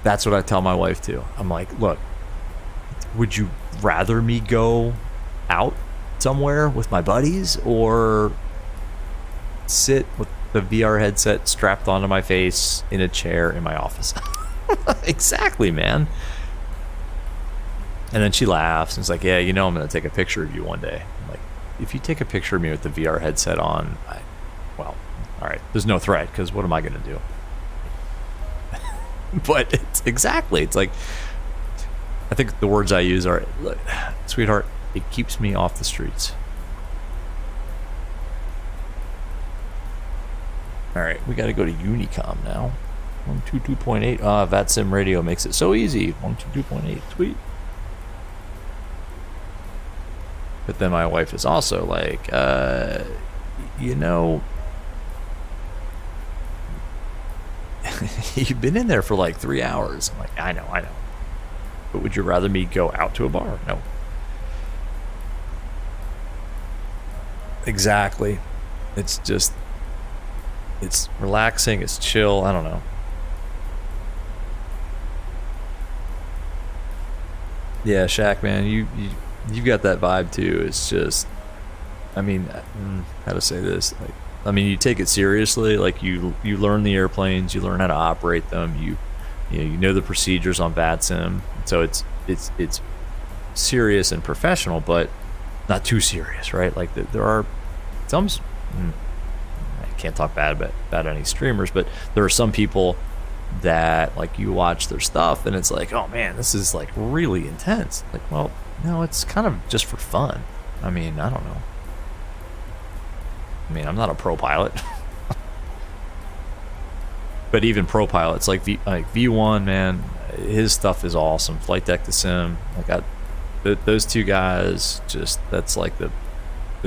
That's what I tell my wife too. I'm like, look, would you rather me go out somewhere with my buddies or sit with the VR headset strapped onto my face in a chair in my office? Exactly, man. And then she laughs and is like, yeah, I'm gonna take a picture of you one day. I'm like, if you take a picture of me with the VR headset on, well, all right, there's no threat, because what am I gonna do? But it's like, I think the words I use are, look, sweetheart, it keeps me off the streets. All right, we got to go to Unicom now. 122.8. Vatsim radio makes it so easy. 122.8. Sweet. But then my wife is also like, you've been in there for like 3 hours. I'm like, I know. But would you rather me go out to a bar? No. Exactly. It's relaxing. It's chill. I don't know. Yeah, Shaq, man, you've got that vibe too. It's just, I mean, how to say this? Like, I mean, you take it seriously. Like you learn the airplanes, you learn how to operate them. You know the procedures on Vatsim. So it's serious and professional, but not too serious, right? Like there are some. I can't talk bad about any streamers, but there are some people that like you watch their stuff and it's like, oh man, this is like really intense. Like, well, no, it's kind of just for fun. I mean, I don't know. I mean, I'm not a pro pilot. But even pro pilots like V1, man, his stuff is awesome. Flight Deck to Sim, like those two guys, just those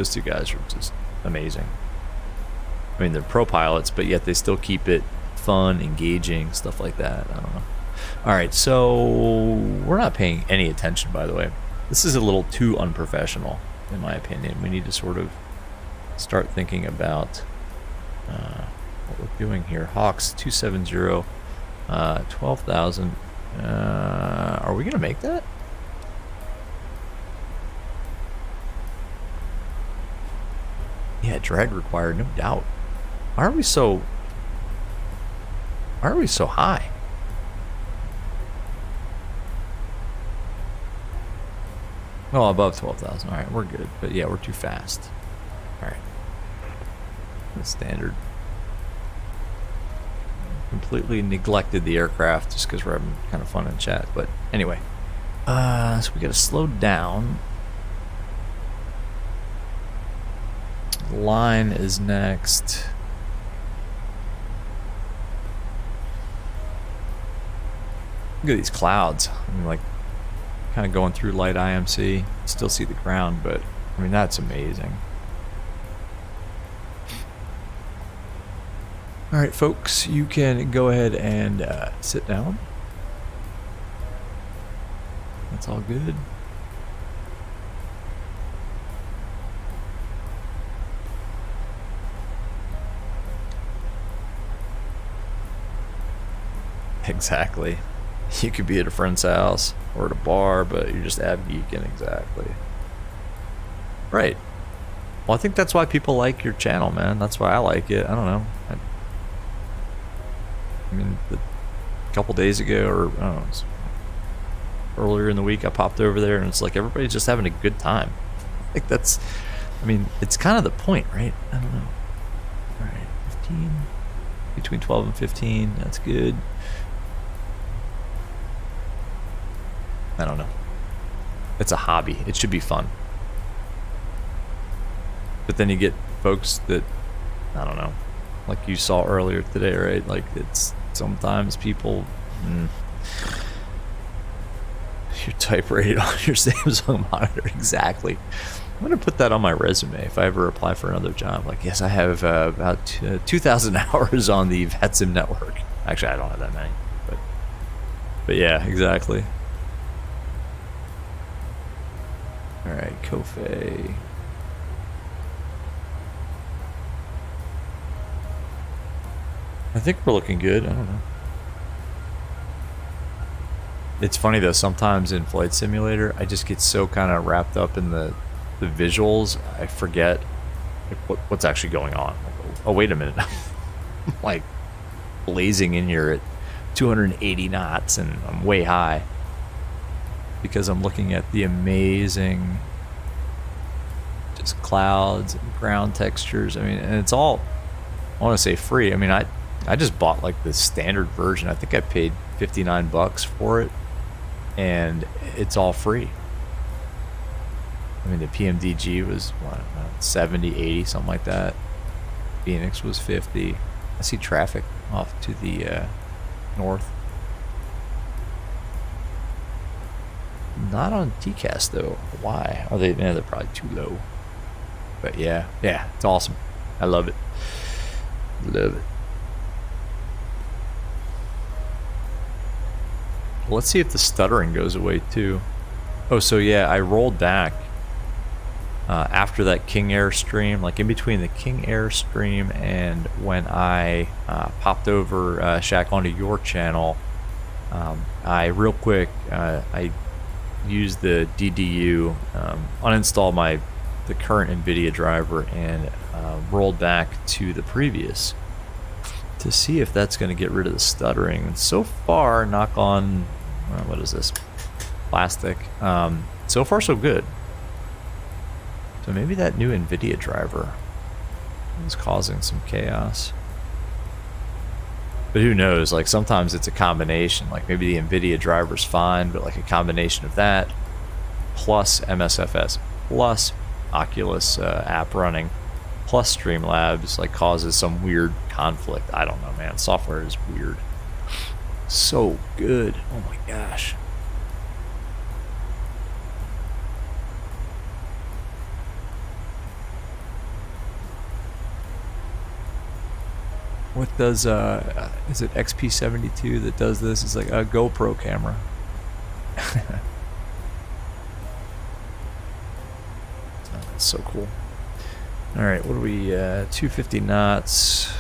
two guys are just amazing. I mean, they're pro pilots, but yet they still keep it fun, engaging, stuff like that. I don't know. All right, so we're not paying any attention, by the way. This is a little too unprofessional, in my opinion. We need to sort of start thinking about what we're doing here. Hawks 270, 12,000. Are we gonna make that? Yeah, drag required, no doubt. Why are we so high? Oh, above 12,000. All right, we're good. But yeah, we're too fast. All right. That's standard. Completely neglected the aircraft just because we're having kind of fun in chat. But anyway, so we got to slow down. Line is next. Look at these clouds. I mean, like, kind of going through light IMC. Still see the ground, but I mean, that's amazing. All right, folks, you can go ahead and sit down. That's all good. Exactly. You could be at a friend's house or at a bar, but you're just ab geeking. Exactly. Right. Well, I think that's why people like your channel, man. That's why I like it. I don't know. I mean, a couple days ago, or I don't know, earlier in the week, I popped over there, and it's like everybody's just having a good time. Like that's, I mean, it's kind of the point, right? I don't know. All right, 15, between 12 and 15. That's good. I don't know. It's a hobby. It should be fun. But then you get folks that, I don't know, like you saw earlier today, right? Like it's sometimes people, your type rate on your Samsung monitor, exactly. I'm gonna put that on my resume if I ever apply for another job. Like, yes, I have about 2,000 hours on the Vatsim network. Actually, I don't have that many, but yeah, exactly. All right, Kofe. I think we're looking good. I don't know. It's funny though, sometimes in Flight Simulator, I just get so kind of wrapped up in the visuals, I forget like, what's actually going on. Like, oh, wait a minute. I'm like blazing in here at 280 knots and I'm way high because I'm looking at the amazing just clouds and ground textures. I mean, and it's all, I want to say free. I mean, I just bought like the standard version. I think I paid $59 for it, and it's all free. I mean, the PMDG was what, 70, 80, something like that. Phoenix was 50. I see traffic off to the north. Not on TCAS though. Why? Are they? Yeah, they're probably too low. But yeah, it's awesome. I love it. Love it. Let's see if the stuttering goes away too. Oh, so yeah, I rolled back after that King Air stream, like in between the King Air stream and when I popped over Shaq onto your channel. I real quick I used the DDU, uninstalled the current NVIDIA driver and rolled back to the previous to see if that's going to get rid of the stuttering. And so far, knock on, what is this? Plastic. So far, so good. So maybe that new NVIDIA driver is causing some chaos. But who knows? Like sometimes it's a combination. Like maybe the NVIDIA driver's fine, but like a combination of that plus MSFS plus Oculus app running plus Streamlabs like causes some weird conflict. I don't know, man. Software is weird. So good. Oh my gosh. What does is it XP72 that does this? It's like a GoPro camera. That's so cool. All right, what are we? 250 knots.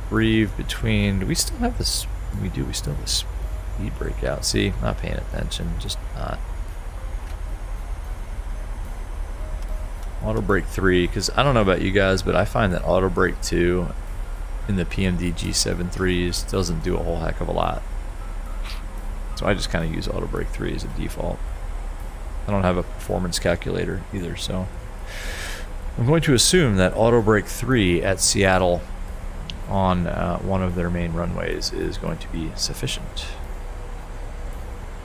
Breathe between. Do we still have this? We do. We still have this speed breakout. See, not paying attention. Just not. Auto brake 3, because I don't know about you guys, but I find that auto brake 2 in the PMDG 7.3s doesn't do a whole heck of a lot. So I just kind of use auto brake 3 as a default. I don't have a performance calculator either, so I'm going to assume that auto brake 3 at Seattle on one of their main runways is going to be sufficient.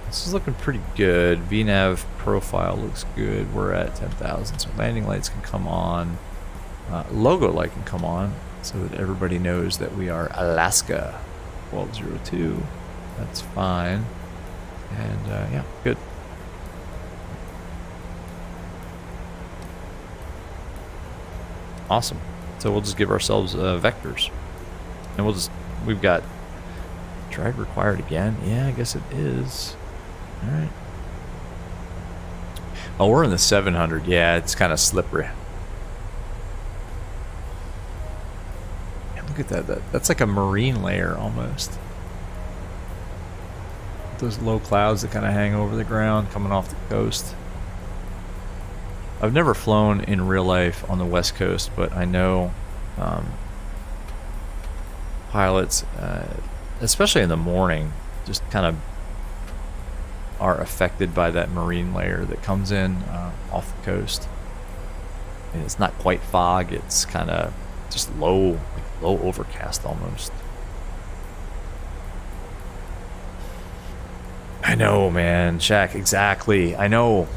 This is looking pretty good. VNAV profile looks good. We're at 10,000, so landing lights can come on. Logo light can come on so that everybody knows that we are Alaska 1202. That's fine. And yeah, good. Awesome. So we'll just give ourselves vectors. And we've got drag required again. Yeah, I guess it is. All right. Oh, we're in the 700. Yeah, it's kind of slippery. Yeah, look at that. That's like a marine layer almost. Those low clouds that kind of hang over the ground coming off the coast. I've never flown in real life on the West Coast, but I know pilots, especially in the morning, just kind of are affected by that marine layer that comes in off the coast. And it's not quite fog, it's kind of just low overcast almost. I know, man, Shaq, exactly. I know.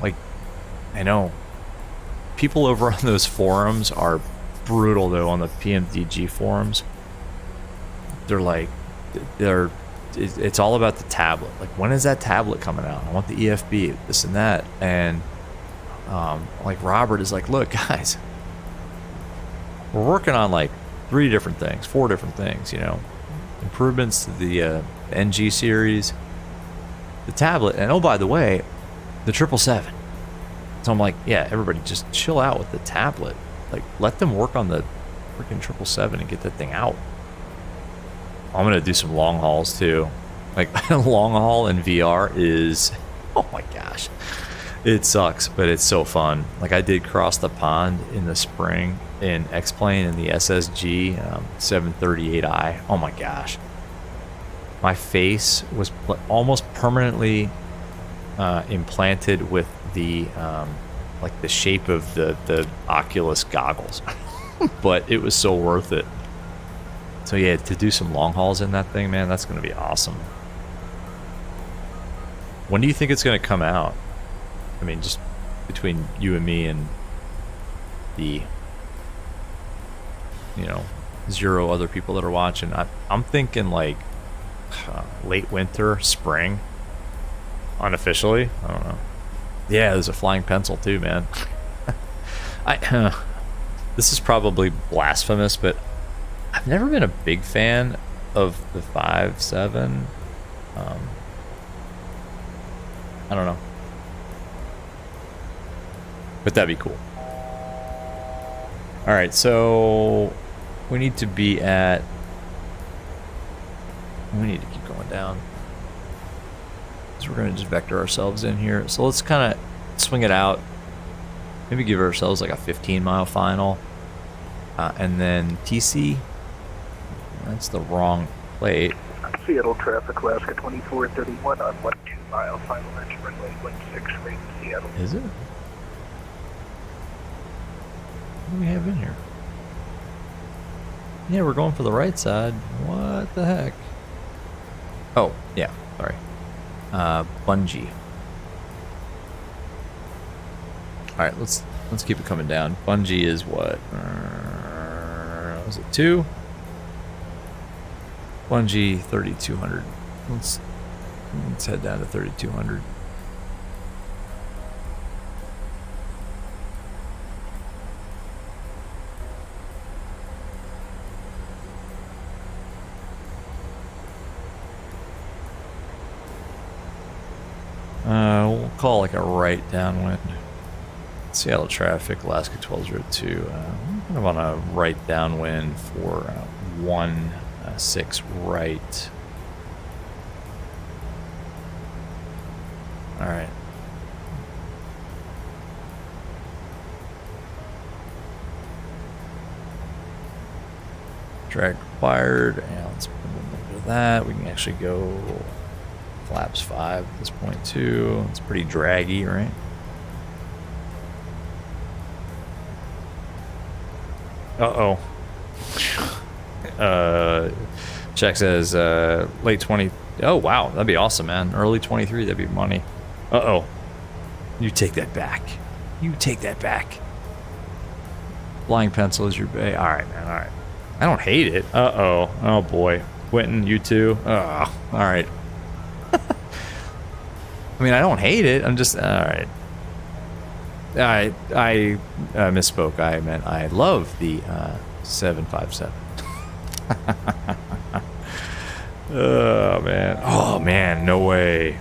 People over on those forums are brutal, though, on the PMDG forums. They're like, it's all about the tablet. Like, when is that tablet coming out? I want the EFB, this and that. And, like, Robert is like, look, guys, we're working on, like, 4 different things, you know. Improvements to the NG series, the tablet, and oh, by the way, the 777. So I'm like, yeah, everybody just chill out with the tablet. Like, let them work on the freaking 777 and get that thing out. I'm gonna do some long hauls too. Like, long haul in VR is, oh my gosh, it sucks, but it's so fun. Like, I did cross the pond in the spring in X-Plane in the SSG 738i. Oh my gosh, my face was almost permanently implanted with the like the shape of the Oculus goggles. But it was so worth it. So yeah, to do some long hauls in that thing, man, that's gonna be awesome. When do you think it's gonna come out? I mean, just between you and me and the, you know, 0 other people that are watching, I'm thinking like late winter, spring. Unofficially, I don't know. Yeah, there's a flying pencil too, man. This is probably blasphemous, but I've never been a big fan of the 5.7. I don't know, but that'd be cool. All right, so we need to be at. We need to keep going down. So we're going to just vector ourselves in here. So let's kind of swing it out. Maybe give ourselves like a 15-mile final. And then TC. That's the wrong plate. Seattle traffic, Alaska 2431 on 1 2-mile final engine runway 16 rate Seattle. Is it? What do we have in here? Yeah, we're going for the right side. What the heck? Oh, yeah, sorry. Bungee. Alright, let's keep it coming down. Bungee is what? Was it 2? Bungee 3200. Let's head down to 3200. We'll call like a right downwind. Seattle traffic, Alaska 1202. Kind of on a right downwind for 16 right. All right. Drag required, and let's put a little bit of that. We can actually go flaps 5 at this point too. It's pretty draggy, right? Check says late 20. Oh wow, that'd be awesome, man. Early 23, that'd be money. You take that back. You take that back. Flying pencil is your bay. All right, man. All right. I don't hate it. Oh boy. Quentin, you too. All right. I mean, I don't hate it. I'm just all right. I misspoke. I meant I love the 757. Oh man, no way.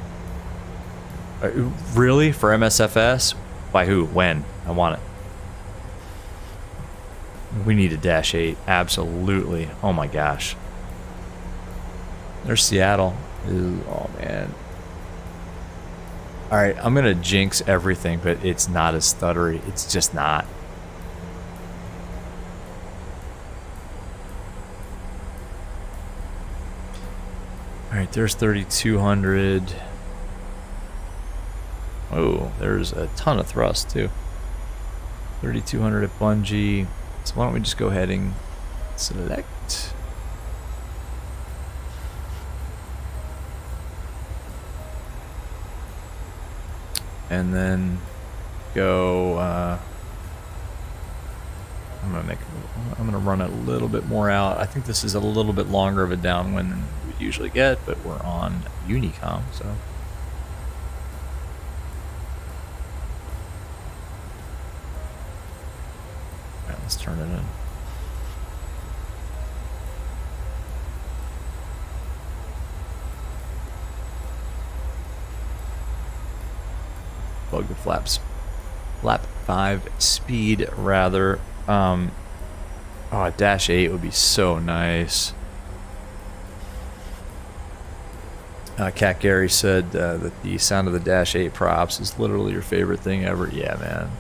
Really? For MSFS? By who? When? I want it. We need a Dash 8. Absolutely. Oh my gosh. There's Seattle. Ooh, oh man. Alright, I'm gonna jinx everything, but it's not as stuttery. It's just not. Alright, there's 3200. Oh, there's a ton of thrust too. 3200 at Bungie. So why don't we just go ahead and select. And then go, I'm gonna run it a little bit more out. I think this is a little bit longer of a downwind than we usually get, but we're on Unicom, so. Alright, let's turn it in. Plug the flaps. Flap 5 speed, rather. Oh, a Dash 8 would be so nice. Cat Gary said that the sound of the Dash 8 props is literally your favorite thing ever. Yeah, man.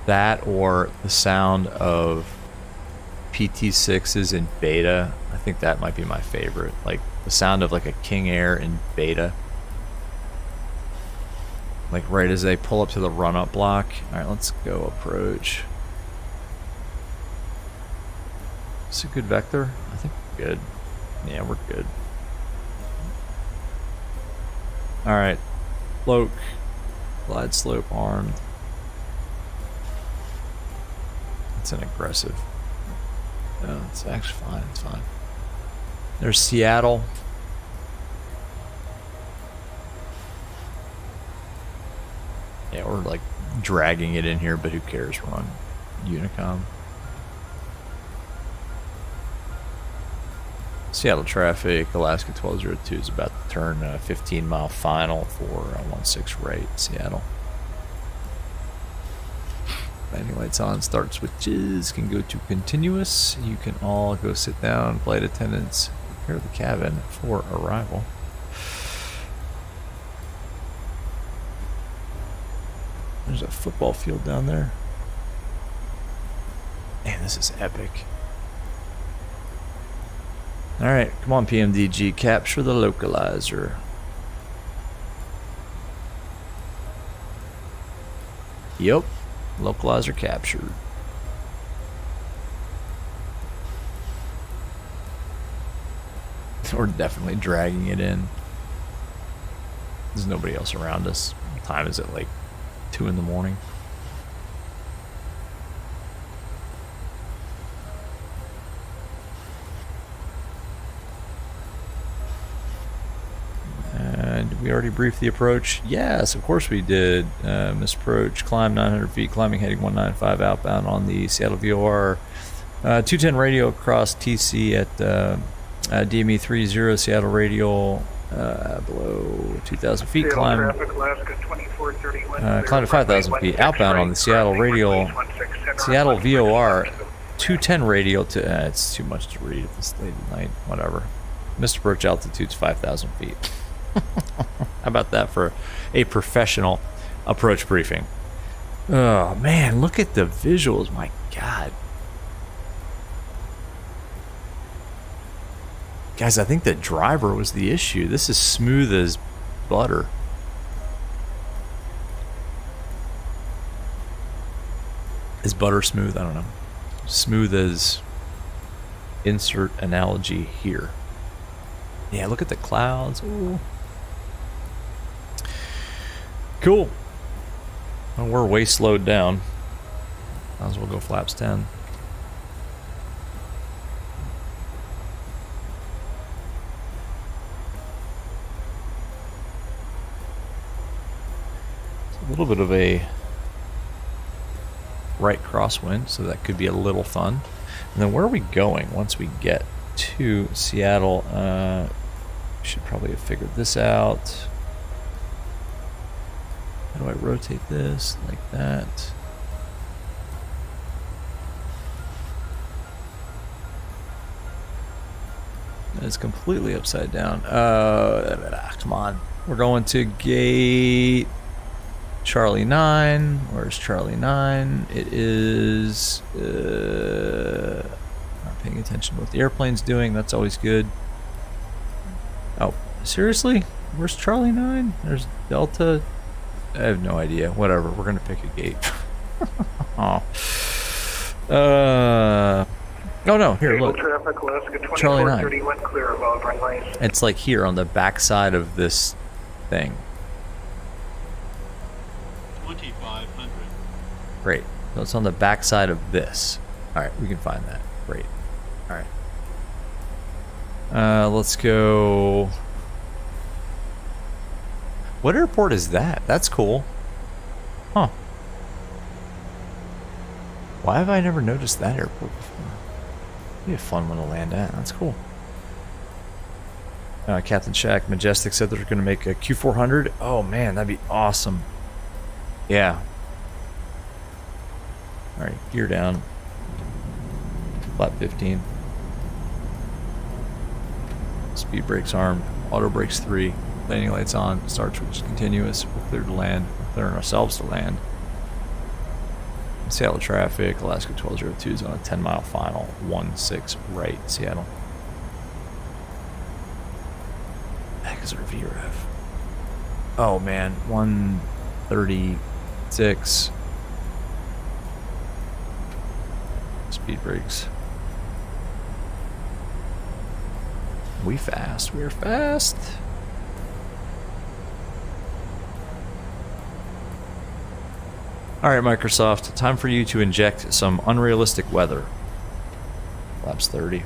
That or the sound of PT6s in beta. I think that might be my favorite. Like the sound of like a King Air in beta. Like right as they pull up to the run-up block. Alright, let's go approach. Is it a good vector? I think we're good. Yeah, we're good. Alright. Cloak. Glide slope armed. It's an aggressive. No, it's actually fine. It's fine. There's Seattle. Yeah, we're like dragging it in here, but who cares? We're on Unicom. Seattle traffic, Alaska 1202 is about to turn 15-mile final for 16 right, Seattle. Landing lights on, start switches can go to continuous. You can all go sit down, flight attendants, prepare the cabin for arrival. There's a football field down there. Man, this is epic. Alright, come on PMDG, capture the localizer. Yep, localizer captured. We're definitely dragging it in. There's nobody else around us. What time is it? Like 2 in the morning. And we already briefed the approach. Yes, of course we did. Misapproach, climb 900 feet, climbing heading 195 outbound on the Seattle VOR. 210 radio across TC at DME 30, Seattle radial below 2,000 feet. Climb to 5,000 feet. Outbound on the Seattle radial. Seattle VOR 210 radial to. It's too much to read at this late at night. Whatever. Misapproach altitude's 5,000 feet. How about that for a professional approach briefing? Oh man, look at the visuals. My God. Guys, I think the driver was the issue. This is smooth as butter. Is butter smooth? I don't know. Smooth as insert analogy here. Yeah, look at the clouds. Ooh. Cool. Well, we're way slowed down. Might as well go flaps 10. It's a little bit of a right crosswind, so that could be a little fun. And then where are we going once we get to Seattle? Should probably have figured this out. How do I rotate this like that? It's completely upside down. Come on. We're going to gate Charlie 9. Where's Charlie 9? It is... not paying attention to what the airplane's doing. That's always good. Oh, seriously? Where's Charlie 9? There's Delta. I have no idea. Whatever. We're going to pick a gate. Oh. Oh no, here, look. Traffic, Alaska Charlie 9. 2431, clear of all runways. It's like here on the back side of this thing. 2500. Great. So it's on the back side of this. Alright, we can find that. Great. Alright. Let's go... What airport is that? That's cool. Huh. Why have I never noticed that airport before? Be a fun one to land at. That's cool. Captain Shack Majestic said they're going to make a Q400. Oh man, that'd be awesome. Yeah. All right, gear down. Flap 15. Speed brakes armed. Auto brakes 3. Landing lights on. Start switch continuous. We're cleared to land. We're clearing ourselves to land. Seattle traffic, Alaska 1202 is on a 10-mile final, 16 right, Seattle. Heck is our VREF? Oh man, 136. Speed brakes. We fast, we're fast. Alright, Microsoft, time for you to inject some unrealistic weather. Flaps 30.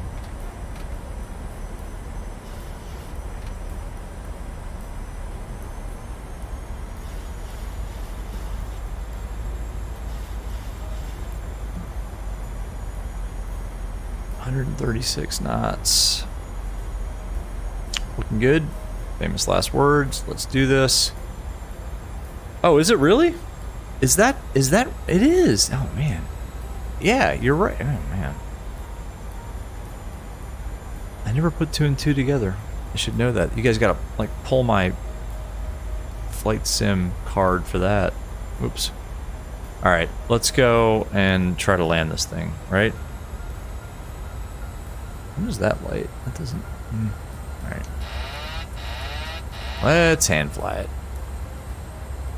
$136 knots. Looking good. Famous last words. Let's do this. Oh, is it really? Is that, it is. Oh man. Yeah, you're right. Oh man. I never put 2 and 2 together. I should know that. You guys gotta like pull my flight sim card for that. Oops. Alright, let's go and try to land this thing, right? When is that light? That doesn't... Alright. Let's hand fly it.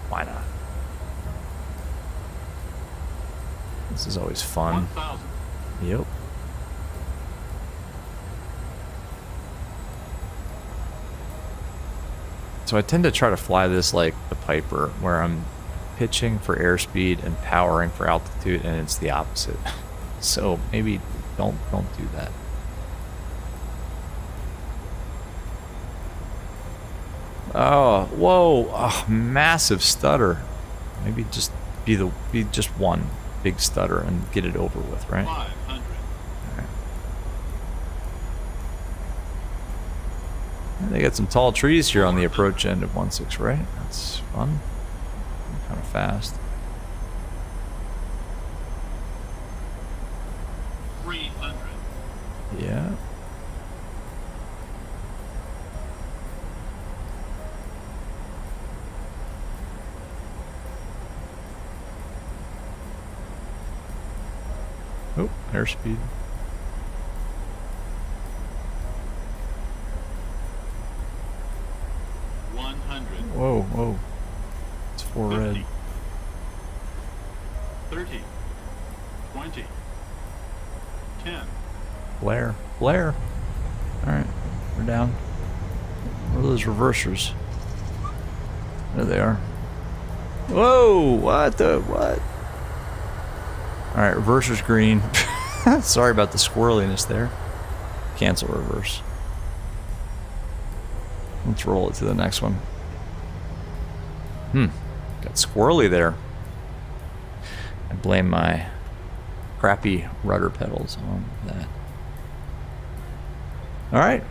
Why not? This is always fun. 1000. Yep. So I tend to try to fly this like the Piper, where I'm pitching for airspeed and powering for altitude, and it's the opposite. So maybe don't do that. Oh, whoa! Oh, massive stutter. Maybe just be just one big stutter and get it over with, right? 500. Alright. They got some tall trees here on the approach end of 16, right? That's fun. Kind of fast. 300. Yeah. Oh, airspeed. Blair. Blair. Alright, we're down. Where are those reversers? There they are. Whoa! What the? What? Alright, reverser's green. Sorry about the squirreliness there. Cancel reverse. Let's roll it to the next one. Got squirrely there. I blame my crappy rudder pedals on that. Alright.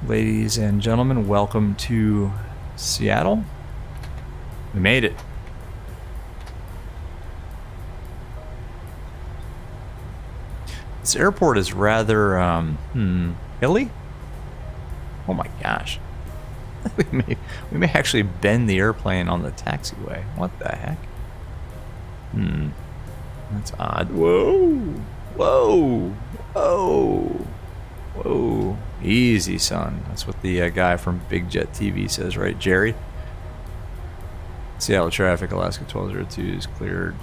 Ladies and gentlemen, welcome to Seattle. We made it. This airport is rather, hilly? Oh my gosh. we may actually bend the airplane on the taxiway. What the heck? That's odd. Whoa! Whoa! Whoa! Whoa! Easy, son. That's what the guy from Big Jet TV says, right, Jerry? Seattle traffic, Alaska 1202 is cleared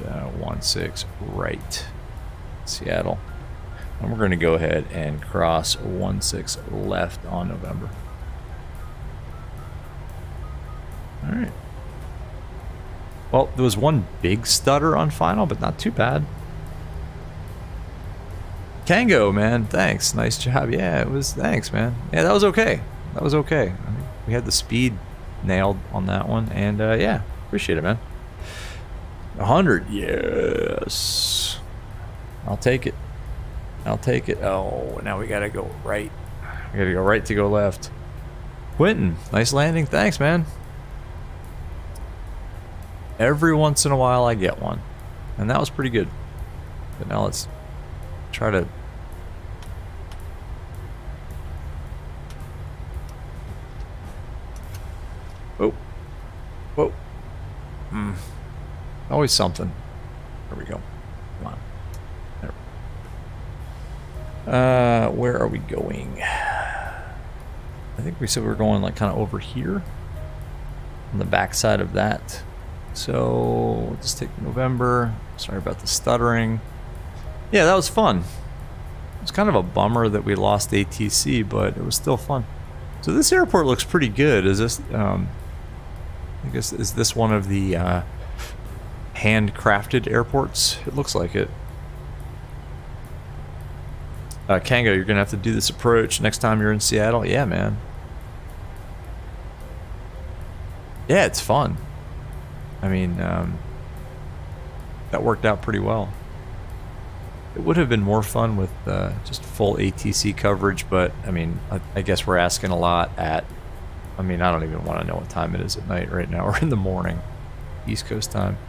16 right. Seattle. And we're going to go ahead and cross 16 left on November. Alright. Well, there was one big stutter on final, but not too bad. Kango, man, thanks. Nice job. Yeah, it was. Thanks, man. Yeah, that was okay. That was okay. I mean, we had the speed nailed on that one, and yeah, appreciate it, man. 100, yes. I'll take it. I'll take it. Oh, now we gotta go right. We gotta go right to go left. Quentin, nice landing. Thanks, man. Every once in a while I get one. And that was pretty good. But now let's try to... Whoa. Whoa. Always something. There we go. Come on. There. Where are we going? I think we said we were going like kind of over here. On the back side of that. So we'll just take November. Sorry about the stuttering. Yeah, that was fun. It was kind of a bummer that we lost ATC, but it was still fun. So this airport looks pretty good. Is this? I guess is this one of the handcrafted airports? It looks like it. Kango, you're gonna have to do this approach next time you're in Seattle. Yeah, man. Yeah, it's fun. I mean, that worked out pretty well. It would have been more fun with just full ATC coverage, but I mean, I guess we're asking a lot at, I mean, I don't even want to know what time it is at night right now, or in the morning, East Coast time.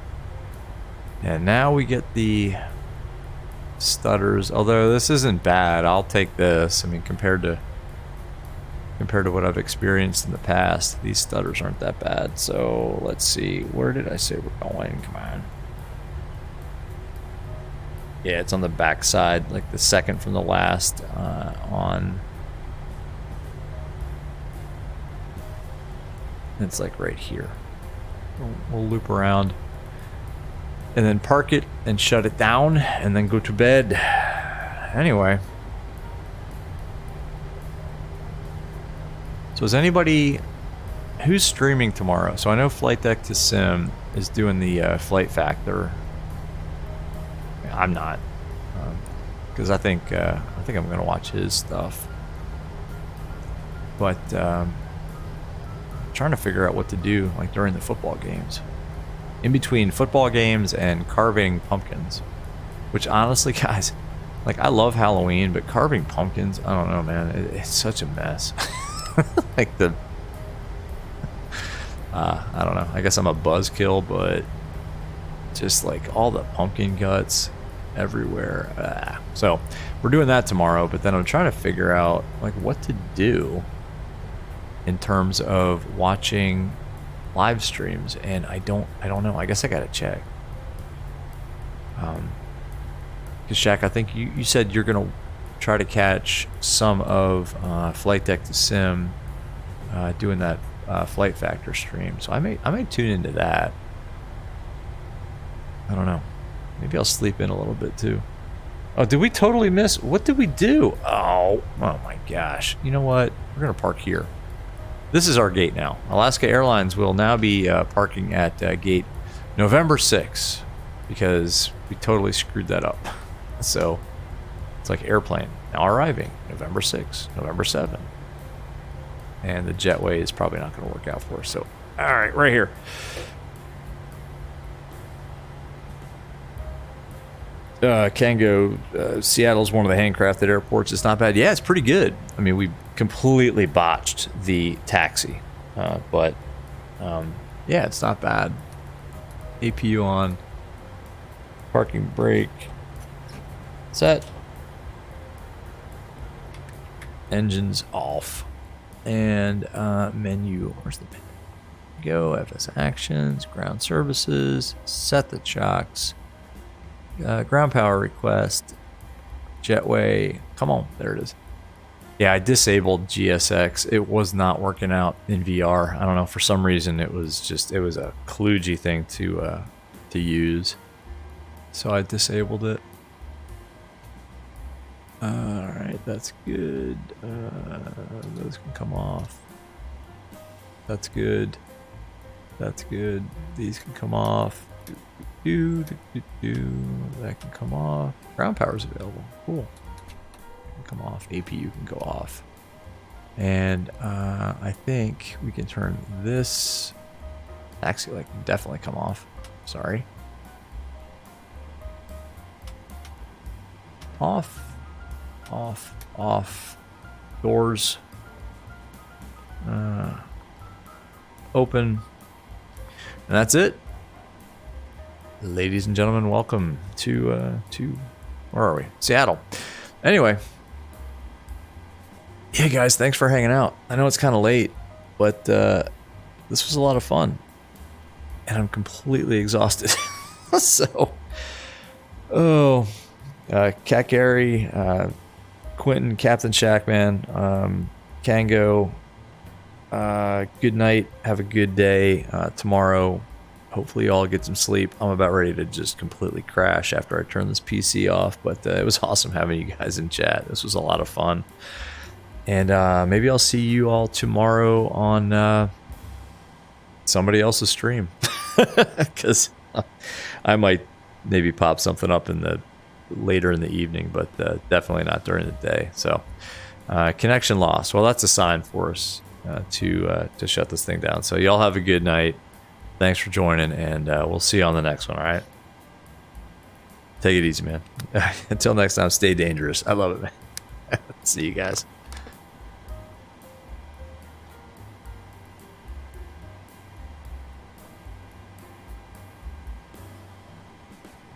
And now we get the stutters, although this isn't bad. I'll take this. I mean, compared to what I've experienced in the past, these stutters aren't that bad. So let's see, where did I say we're going? Come on. Yeah, it's on the back side, like the second from the last on. It's like right here. We'll loop around and then park it and shut it down and then go to bed. Anyway. So is anybody who's streaming tomorrow? So I know Flight Deck to Sim is doing the Flight Factor. I'm not, because I think I'm gonna watch his stuff. But I'm trying to figure out what to do like during the football games, in between football games and carving pumpkins. Which honestly, guys, like I love Halloween, but carving pumpkins, I don't know, man. It's such a mess. Like the I don't know, I guess I'm a buzzkill, but just like all the pumpkin guts everywhere. So we're doing that tomorrow, but then I'm trying to figure out like what to do in terms of watching live streams, and I don't know. I guess I gotta check. Because Shaq, I think you said you're gonna try to catch some of Flight Deck to Sim doing that Flight Factor stream, so I may tune into that. I don't know. Maybe I'll sleep in a little bit too. Oh, did we totally miss? What did we do? Oh my gosh. You know what? We're going to park here. This is our gate now. Alaska Airlines will now be parking at gate November 6 because we totally screwed that up. So it's like airplane now arriving November 6, November 7. And the jetway is probably not going to work out for us. So, all right, right here. Kango, Seattle's one of the handcrafted airports. It's not bad. Yeah, it's pretty good. I mean, we completely botched the taxi. But, yeah, it's not bad. APU on. Parking brake. Set. Engines off. And menu. Where's the menu? Go. FS actions. Ground services. Set the chocks. Ground power request. Jetway. Come on. There it is. Yeah, I disabled GSX. It was not working out in VR. I don't know. For some reason, it was a kludgy thing to use. So I disabled it. Alright, that's good. Those can come off. That's good. That's good. These can come off. That can come off. Ground power is available. Cool. Can come off. APU can go off. And I think we can turn this taxi light can definitely come off. Sorry. Off. Off. Off. Doors. Open. And that's it. Ladies and gentlemen, welcome to where are we? Seattle. Anyway. Yeah, guys, thanks for hanging out. I know it's kind of late, but this was a lot of fun. And I'm completely exhausted. So, Cat Gary, Quentin, Captain Shackman, Kango, good night. Have a good day. Tomorrow, hopefully you all get some sleep. I'm about ready to just completely crash after I turn this PC off, but it was awesome having you guys in chat. This was a lot of fun. And maybe I'll see you all tomorrow on somebody else's stream. Because I might maybe pop something up later in the evening, but definitely not during the day. So connection lost. Well, that's a sign for us to shut this thing down. So y'all have a good night. Thanks for joining, and we'll see you on the next one. All right. Take it easy, man. Until next time, stay dangerous. I love it, man. See you guys.